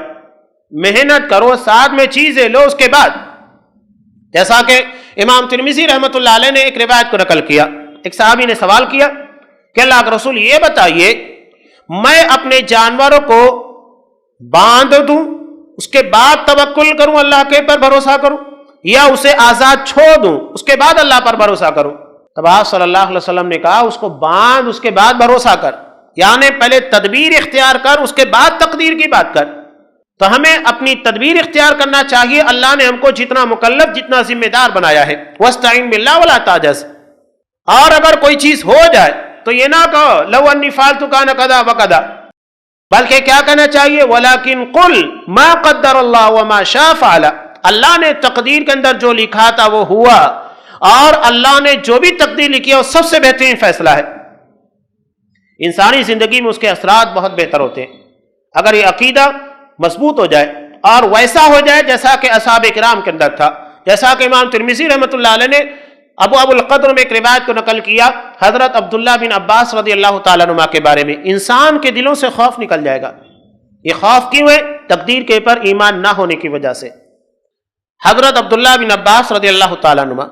محنت کرو، ساتھ میں چیزیں لو اس کے بعد. جیسا کہ امام ترمذی رحمۃ اللہ علیہ نے ایک روایت کو نقل کیا. ایک صحابی نے سوال کیا کہ اللہ کے رسول یہ بتائیے میں اپنے جانوروں کو باندھ دوں اس کے بعد توکل کروں، اللہ کے پر بھروسہ کروں، یا اسے آزاد چھوڑ دوں اس کے بعد اللہ پر بھروسہ کروں؟ تب آپ صلی اللہ علیہ وسلم نے کہا اس کو باندھ، اس کے بعد بھروسہ کر، یعنی پہلے تدبیر اختیار کر اس کے بعد تقدیر کی بات کر. تو ہمیں اپنی تدبیر اختیار کرنا چاہیے. اللہ نے ہم کو جتنا مکلف، جتنا ذمہ دار بنایا ہے. وَاسْتَعِن بِاللَّهِ وَلَا تَعْجَزْ. اور اگر کوئی چیز ہو جائے تو یہ نہ کہو لو انی فعلت کان کذا وکذا، بلکہ کیا کہنا چاہیے ولیکن قل ما قدر اللہ وما شاء فعل. اللہ نے تقدیر کے اندر جو لکھا تھا وہ ہوا، اور اللہ نے جو بھی تقدیر لکھی ہے وہ سب سے بہترین فیصلہ ہے. انسانی زندگی میں اس کے اثرات بہت بہتر ہوتے ہیں اگر یہ عقیدہ مضبوط ہو جائے اور ویسا ہو جائے جیسا کہ اصحاب کرام کے اندر تھا. جیسا کہ امام ترمذی رحمۃ اللہ علیہ نے ابو القدر میں ایک روایت کو نقل کیا حضرت عبداللہ بن عباس رضی اللہ تعالیٰ عنہ کے بارے میں. انسان کے دلوں سے خوف نکل جائے گا. یہ خوف کیوں ہے؟ تقدیر کے پر ایمان نہ ہونے کی وجہ سے. حضرت عبداللہ بن عباس رضی اللہ تعالیٰ عنہ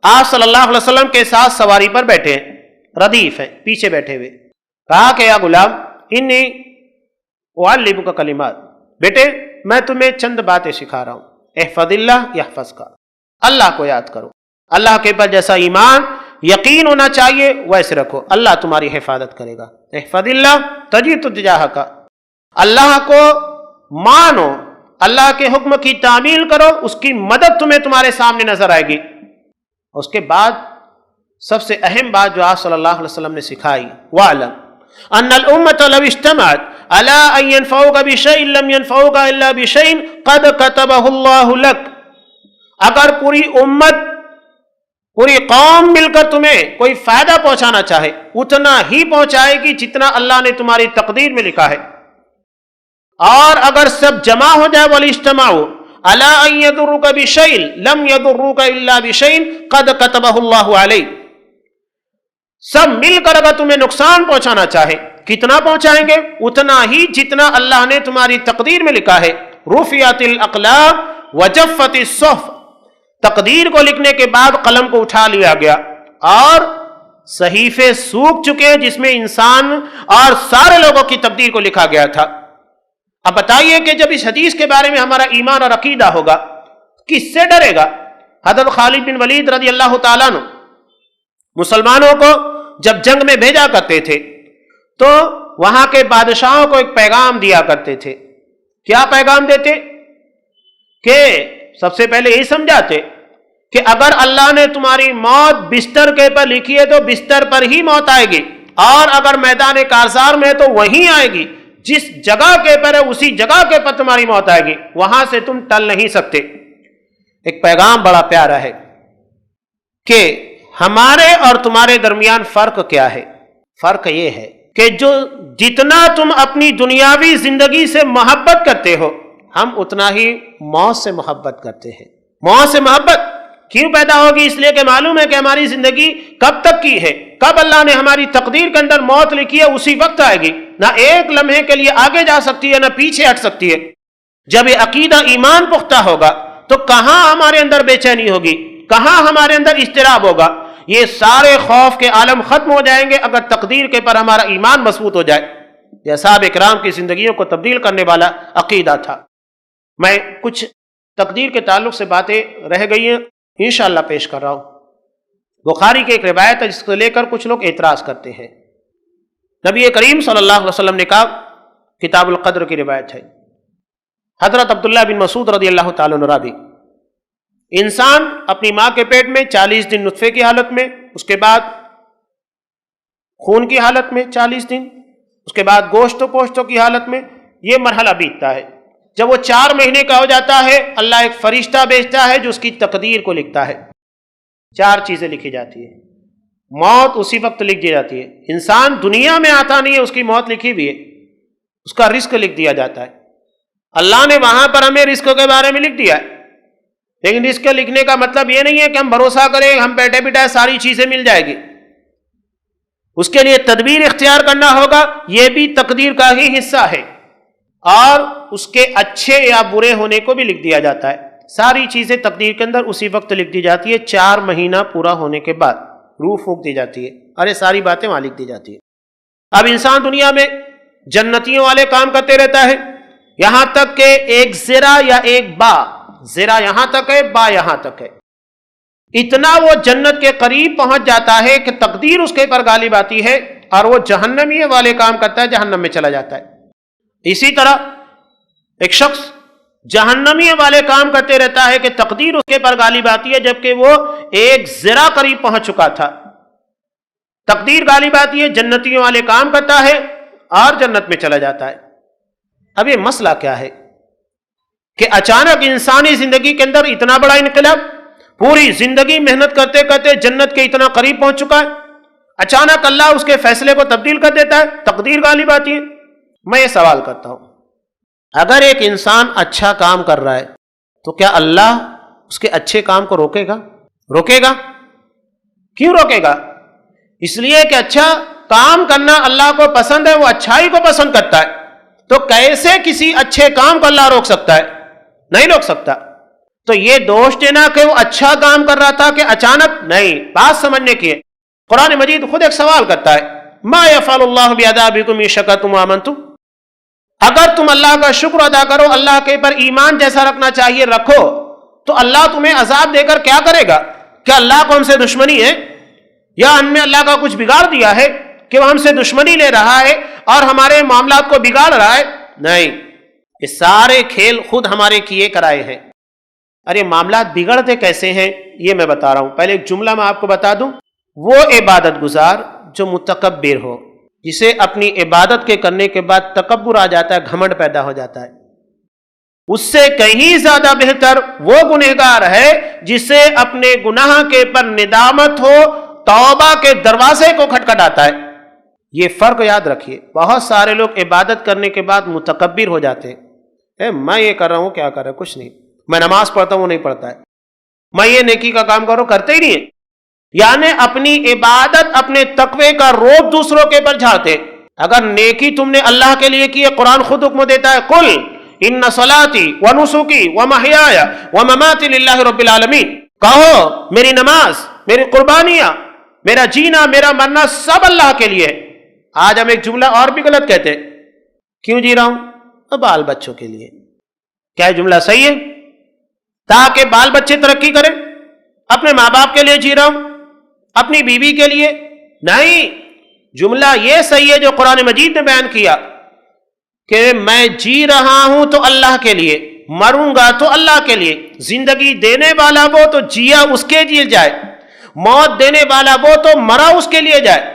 آپ صلی اللہ علیہ وسلم کے ساتھ سواری پر بیٹھے ہیں، ردیف ہیں، پیچھے بیٹھے ہوئے. کہا کہ یا غلام انی اعلمک کلمات، بیٹے میں تمہیں چند باتیں سکھا رہا ہوں. احفظ اللہ یحفظک، اللہ کو یاد کرو، اللہ کے پر جیسا ایمان یقین ہونا چاہیے ویسے رکھو، اللہ تمہاری حفاظت کرے گا. احفظ اللہ تجد تجاہک، اللہ کو مانو، اللہ کے حکم کی تعمیل کرو، اس کی مدد تمہیں تمہارے سامنے نظر آئے گی. اس کے بعد سب سے اہم بات جو آپ صلی اللہ علیہ وسلم نے سکھائی، وَاعْلَمْ أَنَّ الْأُمَّةَ لَوِ اجْتَمَعَتْ عَلَىٰ أَن يَنْفَعُوكَ بِشَيْءٍ لَمْ يَنْفَعُوكَ إِلَّا بِشَيْءٍ قَدْ كَتَبَهُ اللَّهُ لَكَ. اگر پوری امت، پوری قوم مل کر تمہیں کوئی فائدہ پہنچانا چاہے اتنا ہی پہنچائے گی جتنا اللہ نے تمہاری تقدیر میں لکھا ہے. اور اگر سب جمع ہو جائے والاجتماع الا ان یضرک بشیء لم یضرک الا بشیء قد کتبہ اللہ علیک، سب مل کر اگر تمہیں نقصان پہنچانا چاہے کتنا پہنچائیں گے؟ اتنا ہی جتنا اللہ نے تمہاری تقدیر میں لکھا ہے۔ رفعت الاقلام وجفت الصحف، تقدیر کو لکھنے کے بعد قلم کو اٹھا لیا گیا اور صحیفے سوکھ چکے ہیں جس میں انسان اور سارے لوگوں کی تقدیر کو لکھا گیا تھا۔ اب بتائیے کہ جب اس حدیث کے بارے میں ہمارا ایمان اور عقیدہ ہوگا کس سے ڈرے گا؟ حضرت خالد بن ولید رضی اللہ تعالیٰ عنہ مسلمانوں کو جب جنگ میں بھیجا کرتے تھے تو وہاں کے بادشاہوں کو ایک پیغام دیا کرتے تھے۔ کیا پیغام دیتے؟ کہ سب سے پہلے یہی سمجھاتے کہ اگر اللہ نے تمہاری موت بستر کے پر لکھی ہے تو بستر پر ہی موت آئے گی، اور اگر میدان کارزار میں ہے تو وہیں آئے گی، جس جگہ کے پر ہے اسی جگہ کے پر تمہاری موت آئے گی، وہاں سے تم ٹل نہیں سکتے۔ ایک پیغام بڑا پیارا ہے کہ ہمارے اور تمہارے درمیان فرق کیا ہے؟ فرق یہ ہے کہ جو جتنا تم اپنی دنیاوی زندگی سے محبت کرتے ہو، ہم اتنا ہی موت سے محبت کرتے ہیں۔ موت سے محبت کیوں پیدا ہوگی؟ اس لیے کہ معلوم ہے کہ ہماری زندگی کب تک کی ہے، کب اللہ نے ہماری تقدیر کے اندر موت لکھی ہے اسی وقت آئے گی، نہ ایک لمحے کے لیے آگے جا سکتی ہے نہ پیچھے ہٹ سکتی ہے۔ جب یہ عقیدہ ایمان پختہ ہوگا تو کہاں ہمارے اندر بے چینی ہوگی، کہاں ہمارے اندر اضطراب ہوگا؟ یہ سارے خوف کے عالم ختم ہو جائیں گے اگر تقدیر کے پر ہمارا ایمان مضبوط ہو جائے۔ یہ اصحاب اکرام کی زندگیوں کو تبدیل کرنے والا عقیدہ تھا۔ میں کچھ تقدیر کے تعلق سے باتیں رہ گئی ہیں انشاءاللہ پیش کر رہا ہوں۔ بخاری کی ایک روایت ہے جس کو لے کر کچھ لوگ اعتراض کرتے ہیں۔ نبی کریم صلی اللہ علیہ وسلم نے کہا، کتاب القدر کی روایت ہے، حضرت عبداللہ بن مسعود رضی اللہ تعالیٰ عنہ راوی، انسان اپنی ماں کے پیٹ میں 40 دن نطفے کی حالت میں، اس کے بعد خون کی حالت میں 40 دن، اس کے بعد گوشت و پوشتوں کی حالت میں، یہ مرحلہ بیتتا ہے۔ جب وہ 4 مہینے کا ہو جاتا ہے اللہ ایک فرشتہ بھیجتا ہے جو اس کی تقدیر کو لکھتا ہے۔ 4 چیزیں لکھی جاتی ہیں، موت اسی وقت لکھ دی جاتی ہے، انسان دنیا میں آتا نہیں ہے اس کی موت لکھی بھی ہے، اس کا رزق لکھ دیا جاتا ہے۔ اللہ نے وہاں پر ہمیں رزق کے بارے میں لکھ دیا ہے، لیکن رزق لکھنے کا مطلب یہ نہیں ہے کہ ہم بھروسہ کریں ہم بیٹھے بیٹھے ساری چیزیں مل جائے گی، اس کے لیے تدبیر اختیار کرنا ہوگا، یہ بھی تقدیر کا ہی حصہ ہے، اور اس کے اچھے یا برے ہونے کو بھی لکھ دیا جاتا ہے۔ ساری چیزیں تقدیر کے اندر اسی وقت لکھ دی جاتی ہے، 4 مہینہ پورا ہونے کے بعد روح پھونک دی جاتی ہے اور یہ ساری باتیں وہاں لکھ دی جاتی ہے۔ اب انسان دنیا میں جنتیوں والے کام کرتے رہتا ہے، یہاں تک کہ ایک زرہ یا ایک با، زرہ یہاں تک ہے با یہاں تک ہے، اتنا وہ جنت کے قریب پہنچ جاتا ہے کہ تقدیر اس کے پر غالب آتی ہے اور وہ جہنمی والے کام کرتا ہے، جہنم میں چلا جاتا ہے۔ اسی طرح ایک شخص جہنمی والے کام کرتے رہتا ہے کہ تقدیر اس کے پر غالب آتی ہے جبکہ وہ ایک ذرا قریب پہنچ چکا تھا، تقدیر غالب آتی ہے، جنتیوں والے کام کرتا ہے اور جنت میں چلا جاتا ہے۔ اب یہ مسئلہ کیا ہے کہ اچانک انسانی زندگی کے اندر اتنا بڑا انقلاب، پوری زندگی محنت کرتے کرتے جنت کے اتنا قریب پہنچ چکا ہے، اچانک اللہ اس کے فیصلے کو تبدیل کر دیتا ہے، تقدیر غالب آتی ہے۔ میں یہ سوال کرتا ہوں، اگر ایک انسان اچھا کام کر رہا ہے تو کیا اللہ اس کے اچھے کام کو روکے گا؟ روکے گا؟ کیوں روکے گا؟ اس لیے کہ اچھا کام کرنا اللہ کو پسند ہے، وہ اچھائی کو پسند کرتا ہے، تو کیسے کسی اچھے کام کو اللہ روک سکتا ہے؟ نہیں روک سکتا۔ تو یہ دوش دینا کہ وہ اچھا کام کر رہا تھا کہ اچانک، نہیں، بات سمجھنے کی ہے۔ قرآن مجید خود ایک سوال کرتا ہے، ما یفعل اللہ بعذابکم ان شکرتم وآمنتم، اگر تم اللہ کا شکر ادا کرو، اللہ کے پر ایمان جیسا رکھنا چاہیے رکھو، تو اللہ تمہیں عذاب دے کر کیا کرے گا؟ کیا اللہ کو ہم سے دشمنی ہے یا ہم نے اللہ کا کچھ بگاڑ دیا ہے کہ وہ ہم سے دشمنی لے رہا ہے اور ہمارے معاملات کو بگاڑ رہا ہے؟ نہیں، یہ سارے کھیل خود ہمارے کیے کرائے ہیں۔ ارے معاملات بگڑتے کیسے ہیں یہ میں بتا رہا ہوں۔ پہلے ایک جملہ میں آپ کو بتا دوں، وہ عبادت گزار جو متکبر ہو، جسے اپنی عبادت کے کرنے کے بعد تکبر آ جاتا ہے، گھمنڈ پیدا ہو جاتا ہے، اس سے کہیں زیادہ بہتر وہ گنہگار ہے جسے اپنے گناہ کے پر ندامت ہو، توبہ کے دروازے کو کھٹکھٹاتا ہے۔ یہ فرق یاد رکھیے۔ بہت سارے لوگ عبادت کرنے کے بعد متکبر ہو جاتے ہیں، میں یہ کر رہا ہوں، کیا کر رہا ہوں؟ کچھ نہیں، میں نماز پڑھتا ہوں وہ نہیں پڑھتا ہے، میں یہ نیکی کا کام کروں کرتے ہی نہیں ہے. یعنی اپنی عبادت اپنے تقوی کا روب دوسروں کے پر جھاڑتے. اگر نیکی تم نے اللہ کے لیے کی ہے، قرآن خود حکم دیتا ہے قل ان صلاتی ونسکی ومحیای ومماتی للہ رب العالمین، کہو میری نماز، میری قربانیاں، میرا جینا، میرا مرنا سب اللہ کے لیے. آج ہم ایک جملہ اور بھی غلط کہتے ہیں، کیوں جی رہا ہوں؟ بال بچوں کے لیے. کیا یہ جملہ صحیح ہے؟ تاکہ بال بچے ترقی کریں. اپنے ماں باپ کے لیے جی رہا ہوں، اپنی بیوی کے لیے نہیں. جملہ یہ صحیح ہے جو قرآن مجید نے بیان کیا کہ میں جی رہا ہوں تو اللہ کے لیے، مروں گا تو اللہ کے لیے. زندگی دینے والا وہ تو جیا اس کے لیے جائے، موت دینے والا وہ تو مرا اس کے لیے جائے.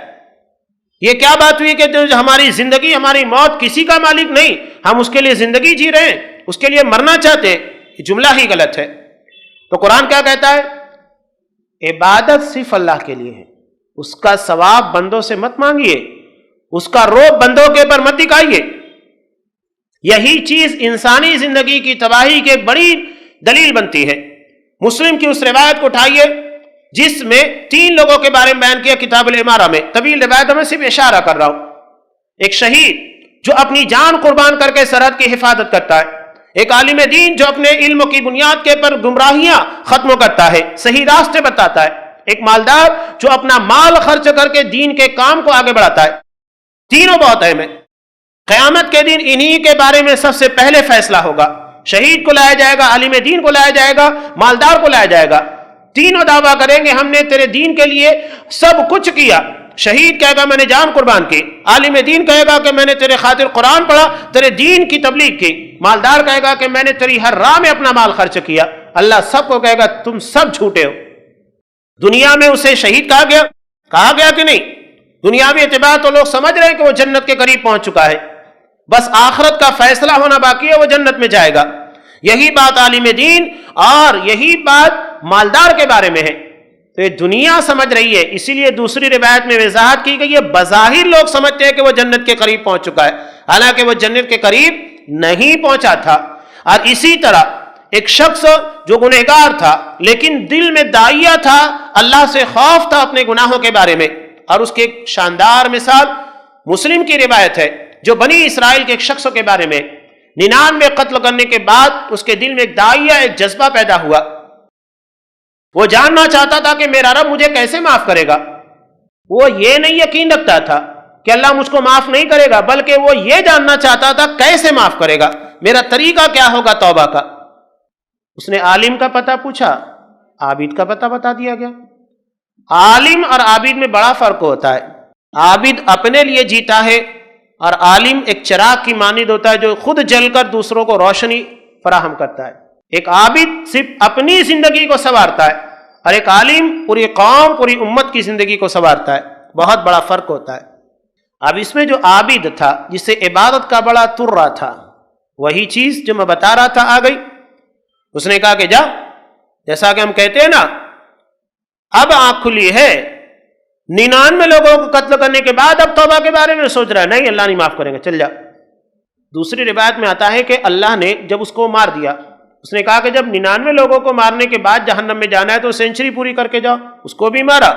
یہ کیا بات ہوئی کہ ہماری زندگی ہماری موت کسی کا مالک نہیں، ہم اس کے لیے زندگی جی رہے ہیں، اس کے لیے مرنا چاہتے ہیں. یہ جملہ ہی غلط ہے. تو قرآن کیا کہتا ہے؟ عبادت صرف اللہ کے لیے ہے، اس کا ثواب بندوں سے مت مانگیے، اس کا روب بندوں کے پر مت دکھائیے. یہی چیز انسانی زندگی کی تباہی کی بڑی دلیل بنتی ہے. مسلم کی اس روایت کو اٹھائیے جس میں 3 لوگوں کے بارے میں بیان کیا کتاب الامارہ میں. طویل روایت میں صرف اشارہ کر رہا ہوں. ایک شہید جو اپنی جان قربان کر کے سرحد کی حفاظت کرتا ہے، ایک عالم دین جو اپنے علم کی بنیاد کے پر گمراہیاں ختم کرتا ہے، صحیح راستے بتاتا ہے، ایک مالدار جو اپنا مال خرچ کر کے دین کے کام کو آگے بڑھاتا ہے. تینوں بہت اہم ہیں. قیامت کے دن انہی کے بارے میں سب سے پہلے فیصلہ ہوگا. شہید کو لایا جائے گا، عالم دین کو لایا جائے گا، مالدار کو لایا جائے گا. تینوں دعویٰ کریں گے ہم نے تیرے دین کے لیے سب کچھ کیا. شہید کہے گا میں نے جان قربان کی، عالم دین کہے گا کہ میں نے تیرے خاطر قرآن پڑھا، تیرے دین کی تبلیغ کی، مالدار کہے گا کہ میں نے تیری ہر راہ میں اپنا مال خرچ کیا. اللہ سب کو کہے گا تم سب جھوٹے ہو. دنیا میں اسے شہید کہا گیا کہ نہیں؟ دنیاوی اعتبار تو لوگ سمجھ رہے ہیں کہ وہ جنت کے قریب پہنچ چکا ہے، بس آخرت کا فیصلہ ہونا باقی ہے، وہ جنت میں جائے گا. یہی بات عالم دین اور یہی بات مالدار کے بارے میں ہے. تو یہ دنیا سمجھ رہی ہے، اسی لیے دوسری روایت میں وضاحت کی گئی ہے بظاہر لوگ سمجھتے ہیں کہ وہ جنت کے قریب پہنچ چکا ہے، حالانکہ وہ جنت کے قریب نہیں پہنچا تھا. اور اسی طرح ایک شخص جو گنہگار تھا لیکن دل میں داعیہ تھا، اللہ سے خوف تھا اپنے گناہوں کے بارے میں. اور اس کی ایک شاندار مثال مسلم کی روایت ہے جو بنی اسرائیل کے ایک شخص کے بارے میں 99 قتل کرنے کے بعد اس کے دل میں ایک داعیہ، ایک جذبہ پیدا ہوا. وہ جاننا چاہتا تھا کہ میرا رب مجھے کیسے معاف کرے گا. وہ یہ نہیں یقین رکھتا تھا کہ اللہ مجھ کو معاف نہیں کرے گا، بلکہ وہ یہ جاننا چاہتا تھا کیسے معاف کرے گا، میرا طریقہ کیا ہوگا توبہ کا. اس نے عالم کا پتہ پوچھا، عابد کا پتہ بتا دیا گیا. عالم اور عابد میں بڑا فرق ہوتا ہے. عابد اپنے لیے جیتا ہے اور عالم ایک چراغ کی مانند ہوتا ہے جو خود جل کر دوسروں کو روشنی فراہم کرتا ہے. ایک عابد صرف اپنی زندگی کو سنوارتا ہے اور ایک عالم پوری قوم، پوری امت کی زندگی کو سنوارتا ہے. بہت بڑا فرق ہوتا ہے. اب اس میں جو عابد تھا جس سے عبادت کا بڑا ترا تھا، وہی چیز جو میں بتا رہا تھا آ گئی. اس نے کہا کہ جا، جیسا کہ ہم کہتے ہیں نا اب آنکھ کھلی ہے، 99 لوگوں کو قتل کرنے کے بعد اب توبہ کے بارے میں سوچ رہا ہے، نہیں اللہ نہیں معاف کریں گے، چل جا. دوسری روایت میں آتا ہے کہ اللہ نے جب اس کو مار دیا، اس نے کہا کہ جب 99 لوگوں کو مارنے کے بعد جہنم میں جانا ہے تو سینچری پوری کر کے جاؤ. اس کو بھی مارا،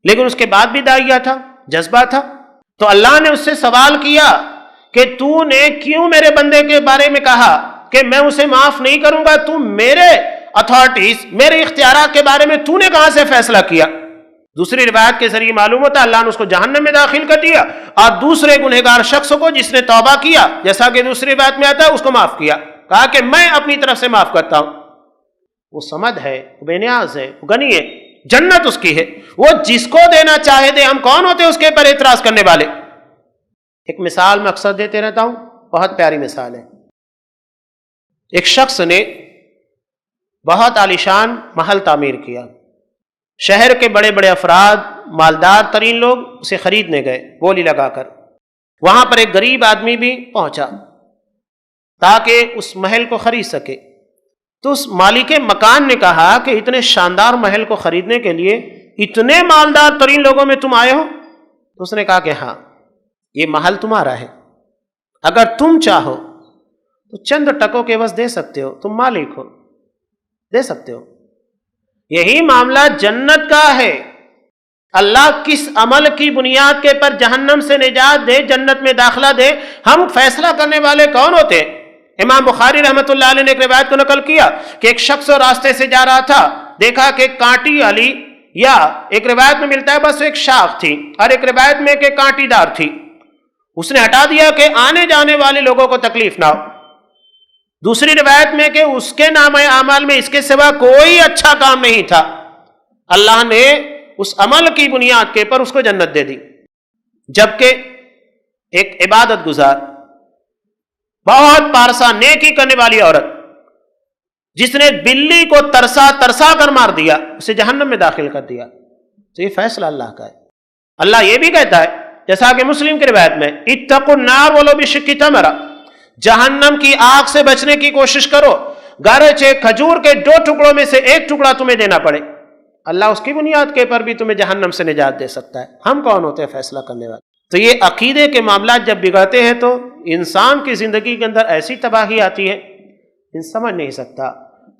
لیکن اس کے بعد بھی داعیہ تھا، جذبہ تھا. تو اللہ نے اس سے سوال کیا کہ تو نے کیوں میرے بندے کے بارے میں کہا کہ میں اسے معاف نہیں کروں گا؟ تو میرے اتھارٹیز، میرے اختیارات کے بارے میں تو نے کہاں سے فیصلہ کیا؟ دوسری روایت کے ذریعے معلوم ہوتا ہے اللہ نے اس کو جہنم میں داخل کر دیا اور دوسرے گنہگار شخص کو جس نے توبہ کیا، جیسا کہ دوسری روایت میں آتا ہے، اس کو معاف کیا. کہا کہ میں اپنی طرف سے معاف کرتا ہوں. وہ سمد ہے، وہ بے نیاز ہے، وہ غنی ہے، جنت اس کی ہے، وہ جس کو دینا چاہے دے. ہم کون ہوتے اس کے پر اعتراض کرنے والے؟ ایک مثال میں اکثر دیتے رہتا ہوں، بہت پیاری مثال ہے. ایک شخص نے بہت عالیشان محل تعمیر کیا. شہر کے بڑے بڑے افراد، مالدار ترین لوگ اسے خریدنے گئے بولی لگا کر. وہاں پر ایک غریب آدمی بھی پہنچا تاکہ اس محل کو خرید سکے. تو اس مالک مکان نے کہا کہ اتنے شاندار محل کو خریدنے کے لیے اتنے مالدار ترین لوگوں میں تم آئے ہو؟ تو اس نے کہا کہ ہاں، یہ محل تمہارا ہے، اگر تم چاہو تو تو چند ٹکوں کے عوض دے سکتے ہو، تم مالک ہو، دے سکتے ہو۔ یہی معاملہ جنت کا ہے۔ اللہ کس عمل کی بنیاد کے پر جہنم سے نجات دے، جنت میں داخلہ دے، ہم فیصلہ کرنے والے کون ہوتے ہیں؟ امام بخاری رحمۃ اللہ علیہ نے ایک روایت کو نقل کیا کہ ایک شخص راستے سے جا رہا تھا، دیکھا کہ کانٹی والی، یا ایک روایت میں ملتا ہے بس ایک شاخ تھی، اور ایک روایت میں کہ کانٹی دار تھی۔ اس نے ہٹا دیا کہ آنے جانے والے لوگوں کو تکلیف نہ ہو۔ دوسری روایت میں کہ اس کے نامہ اعمال میں اس کے سوا کوئی اچھا کام نہیں تھا، اللہ نے اس عمل کی بنیاد کے پر اس کو جنت دے دی۔ جبکہ ایک عبادت گزار، بہت پارسا نیکی کرنے والی عورت، جس نے بلی کو ترسا ترسا کر مار دیا، اسے جہنم میں داخل کر دیا۔ تو یہ فیصلہ اللہ کا ہے۔ اللہ یہ بھی کہتا ہے جیسا کہ مسلم کی روایت میں، اتقوا النار ولو بشق تمرہ، جہنم کی آگ سے بچنے کی کوشش کرو، گرچہ کھجور کے 2 ٹکڑوں میں سے 1 ٹکڑا تمہیں دینا پڑے۔ اللہ اس کی بنیاد کے پر بھی تمہیں جہنم سے نجات دے سکتا ہے۔ ہم کون ہوتے ہیں فیصلہ کرنے والے؟ تو یہ عقیدے کے معاملات جب بگڑتے ہیں تو انسان کی زندگی کے اندر ایسی تباہی آتی ہے انسان سمجھ نہیں سکتا۔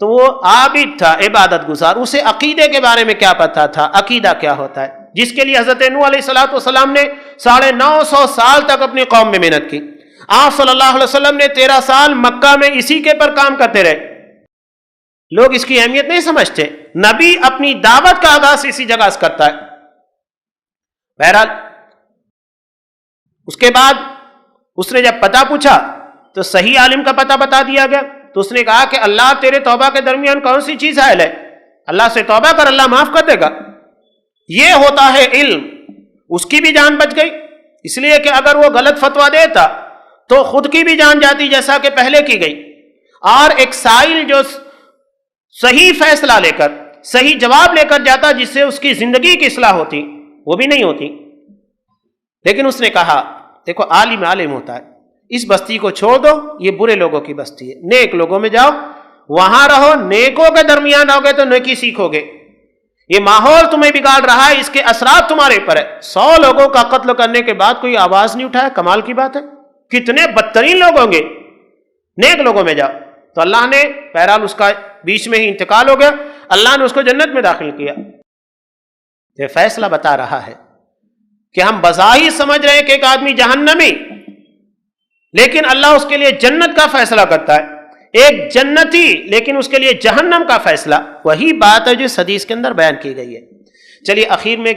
تو وہ عابد تھا، عبادت گزار، اسے عقیدے کے بارے میں کیا پتا تھا، عقیدہ کیا ہوتا ہے، جس کے لیے حضرت نوح علیہ السلام نے 950 سال تک اپنی قوم میں محنت کی۔ آپ صلی اللہ علیہ وسلم نے 13 سال مکہ میں اسی کے پر کام کرتے رہے۔ لوگ اس کی اہمیت نہیں سمجھتے۔ نبی اپنی دعوت کا آغاز اسی جگہ سے کرتا ہے۔ بہرحال اس کے بعد اس نے جب پتہ پوچھا تو صحیح عالم کا پتہ بتا دیا گیا۔ تو اس نے کہا کہ اللہ تیرے توبہ کے درمیان کون سی چیز حائل ہے، اللہ سے توبہ کر، اللہ معاف کر دے گا۔ یہ ہوتا ہے علم۔ اس کی بھی جان بچ گئی، اس لیے کہ اگر وہ غلط فتویٰ دیتا تو خود کی بھی جان جاتی جیسا کہ پہلے کی گئی، اور ایک سائل جو صحیح فیصلہ لے کر صحیح جواب لے کر جاتا جس سے اس کی زندگی کی اصلاح ہوتی، وہ بھی نہیں ہوتی۔ لیکن اس نے کہا دیکھو عالم عالم ہوتا ہے، اس بستی کو چھوڑ دو، یہ برے لوگوں کی بستی ہے، نیک لوگوں میں جاؤ، وہاں رہو، نیکوں کے درمیان رہو گے تو نیکی سیکھو گے۔ یہ ماحول تمہیں بگاڑ رہا ہے، اس کے اثرات تمہارے پر ہے۔ 100 لوگوں کا قتل کرنے کے بعد کوئی آواز نہیں اٹھایا، کمال کی بات ہے۔ کتنے بدترین لوگ ہوں گے، نیک لوگوں میں جاؤ۔ تو اللہ نے بہرحال اس کا بیچ میں ہی انتقال ہو گیا، اللہ نے اس کو جنت میں داخل کیا۔ یہ فیصلہ بتا رہا ہے کہ ہم بظاہر سمجھ رہے ہیں کہ ایک آدمی جہنمی، لیکن اللہ اس کے لیے جنت کا فیصلہ کرتا ہے۔ ایک جنتی لیکن اس کے لیے جہنم کا فیصلہ، وہی بات ہے جو اس حدیث کے اندر بیان کی گئی ہے۔ چلیے آخر میں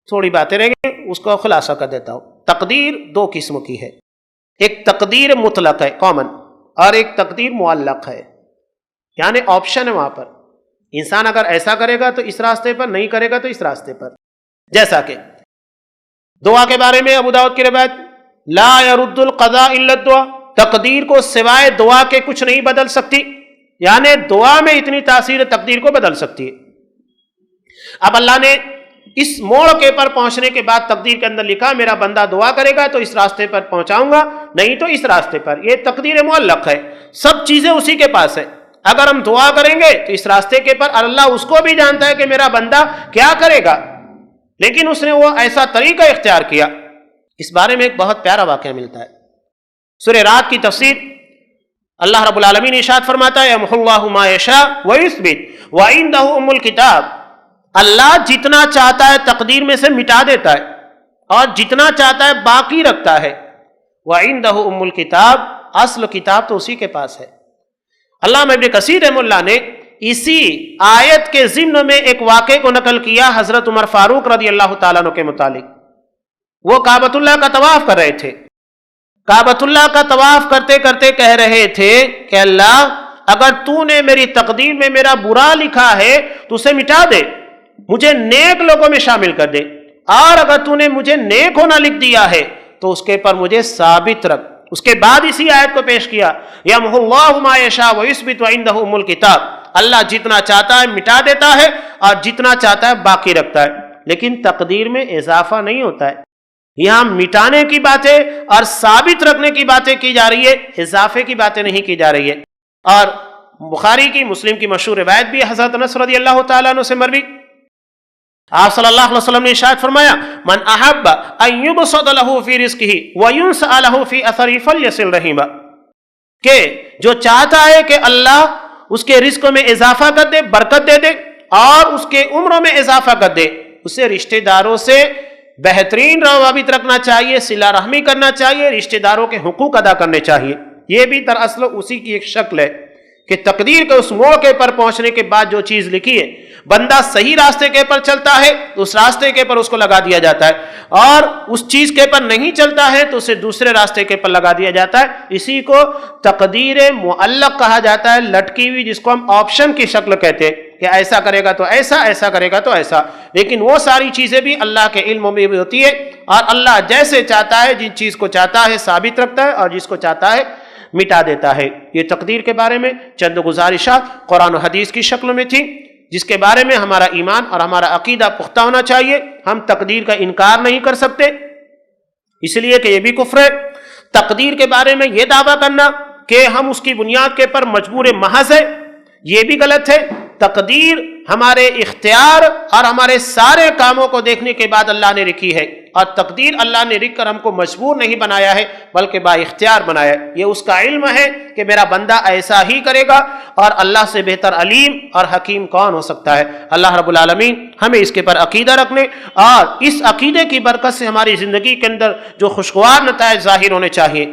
تھوڑی باتیں رہ گئی، اس کو خلاصہ کر دیتا ہوں۔ تقدیر 2 قسم کی ہے، ایک تقدیر مطلق ہے کامن، اور ایک تقدیر معلق ہے، یعنی آپشن ہے وہاں پر۔ انسان اگر ایسا کرے گا تو اس راستے پر، نہیں کرے گا تو اس راستے پر۔ جیسا کہ دعا کے بارے میں ابو داؤد کی روایت، لا يرد القضاء الا الدعاء، تقدیر کو سوائے دعا کے کچھ نہیں بدل سکتی، یعنی دعا میں اتنی تاثیر تقدیر کو بدل سکتی ہے۔ اب اللہ نے اس موڑ کے پر پہنچنے کے بعد تقدیر کے اندر لکھا میرا بندہ دعا کرے گا تو اس راستے پر پہنچاؤں گا، نہیں تو اس راستے پر۔ یہ تقدیر معلق ہے، سب چیزیں اسی کے پاس ہے۔ اگر ہم دعا کریں گے تو اس راستے کے پر اللہ اس کو بھی جانتا ہے کہ میرا بندہ کیا کرے گا، لیکن اس نے وہ ایسا طریقہ اختیار کیا۔ اس بارے میں ایک بہت پیارا واقعہ ملتا ہے، سورہ رات کی تفسیر اللہ رب العالمین ارشاد فرماتا ہے یمحو اللہ ما یشاء ویثبت وعندہ ام الکتاب، اللہ جتنا چاہتا ہے تقدیر میں سے مٹا دیتا ہے اور جتنا چاہتا ہے باقی رکھتا ہے۔ وعندہ ام الکتاب، اصل کتاب تو اسی کے پاس ہے۔ علامہ ابن کثیر رحمہ اللہ نے اسی آیت کے ضمن میں ایک واقعے کو نقل کیا حضرت عمر فاروق رضی اللہ تعالیٰ عنہ کے متعلق۔ وہ کعبۃ اللہ کا طواف کر رہے تھے، کعبۃ اللہ کا طواف کرتے کرتے کہہ رہے تھے کہ اللہ اگر تو نے میری تقدیر میں میرا برا لکھا ہے تو اسے مٹا دے، مجھے نیک لوگوں میں شامل کر دے، اور اگر تو نے مجھے نیک ہونا لکھ دیا ہے تو اس کے پر مجھے ثابت رکھ۔ اس کے بعد اسی آیت کو پیش کیا یمحو اللہ ما یشاء ویثبت وعندہ ام الکتاب، اللہ جتنا چاہتا ہے مٹا دیتا ہے اور جتنا چاہتا ہے باقی رکھتا ہے، لیکن تقدیر میں اضافہ نہیں ہوتا ہے۔ یہاں مٹانے کی باتیں اور ثابت رکھنے کی باتیں کی جا رہی ہے، اضافے کی باتیں نہیں کی جا رہی ہے۔ اور بخاری کی مسلم کی مشہور روایت بھی حضرت انس رضی اللہ تعالیٰ عنہ سے مروی، آپ صلی اللہ علیہ وسلم نے ارشاد فرمایا من احب ان یبسط له فی رزقہ وینسأ له فی اثرہ فلیصل رحمہ، کہ جو چاہتا ہے کہ اللہ اس کے رزق میں اضافہ کر دے، برکت دے دے اور اس کے عمروں میں اضافہ کر دے، اسے رشتہ داروں سے بہترین روابط رکھنا چاہیے، صلہ رحمی کرنا چاہیے، رشتہ داروں کے حقوق ادا کرنے چاہیے۔ یہ بھی دراصل اسی کی ایک شکل ہے کہ تقدیر کے اس موقع پر پہنچنے کے بعد جو چیز لکھی ہے، بندہ صحیح راستے کے پر چلتا ہے تو اس راستے کے پر اس کو لگا دیا جاتا ہے، اور اس چیز کے پر نہیں چلتا ہے تو اسے دوسرے راستے کے پر لگا دیا جاتا ہے۔ اسی کو تقدیر معلق کہا جاتا ہے، لٹکی ہوئی، جس کو ہم آپشن کی شکل کہتے ہیں کہ ایسا کرے گا تو ایسا، ایسا کرے گا تو ایسا۔ لیکن وہ ساری چیزیں بھی اللہ کے علم میں بھی ہوتی ہے، اور اللہ جیسے چاہتا ہے، جن چیز کو چاہتا ہے ثابت رکھتا ہے اور جس کو چاہتا ہے مٹا دیتا ہے۔ یہ تقدیر کے بارے میں چند گزارشات قرآن و حدیث کی شکل میں تھی، جس کے بارے میں ہمارا ایمان اور ہمارا عقیدہ پختہ ہونا چاہیے۔ ہم تقدیر کا انکار نہیں کر سکتے، اس لیے کہ یہ بھی کفر ہے۔ تقدیر کے بارے میں یہ دعویٰ کرنا کہ ہم اس کی بنیاد کے پر مجبور محض ہے، یہ بھی غلط ہے۔ تقدیر ہمارے اختیار اور ہمارے سارے کاموں کو دیکھنے کے بعد اللہ نے لکھی ہے، اور تقدیر اللہ نے لکھ کر ہم کو مجبور نہیں بنایا ہے بلکہ با اختیار بنایا ہے۔ یہ اس کا علم ہے کہ میرا بندہ ایسا ہی کرے گا، اور اللہ سے بہتر علیم اور حکیم کون ہو سکتا ہے؟ اللہ رب العالمین ہمیں اس کے پر عقیدہ رکھنے اور اس عقیدے کی برکت سے ہماری زندگی کے اندر جو خوشگوار نتائج ظاہر ہونے چاہیے،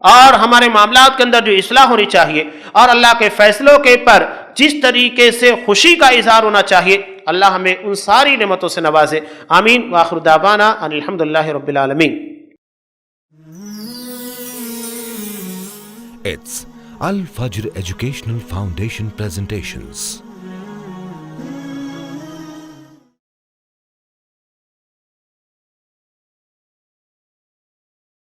اور ہمارے معاملات کے اندر جو اصلاح ہونی چاہیے، اور اللہ کے فیصلوں کے پر جس طریقے سے خوشی کا اظہار ہونا چاہیے، اللہ ہمیں ان ساری نعمتوں سے نوازے۔ آمین۔ وآخر دعوانا ان الحمدللہ رب العالمین۔ It's Al Fajr Educational Foundation presentations.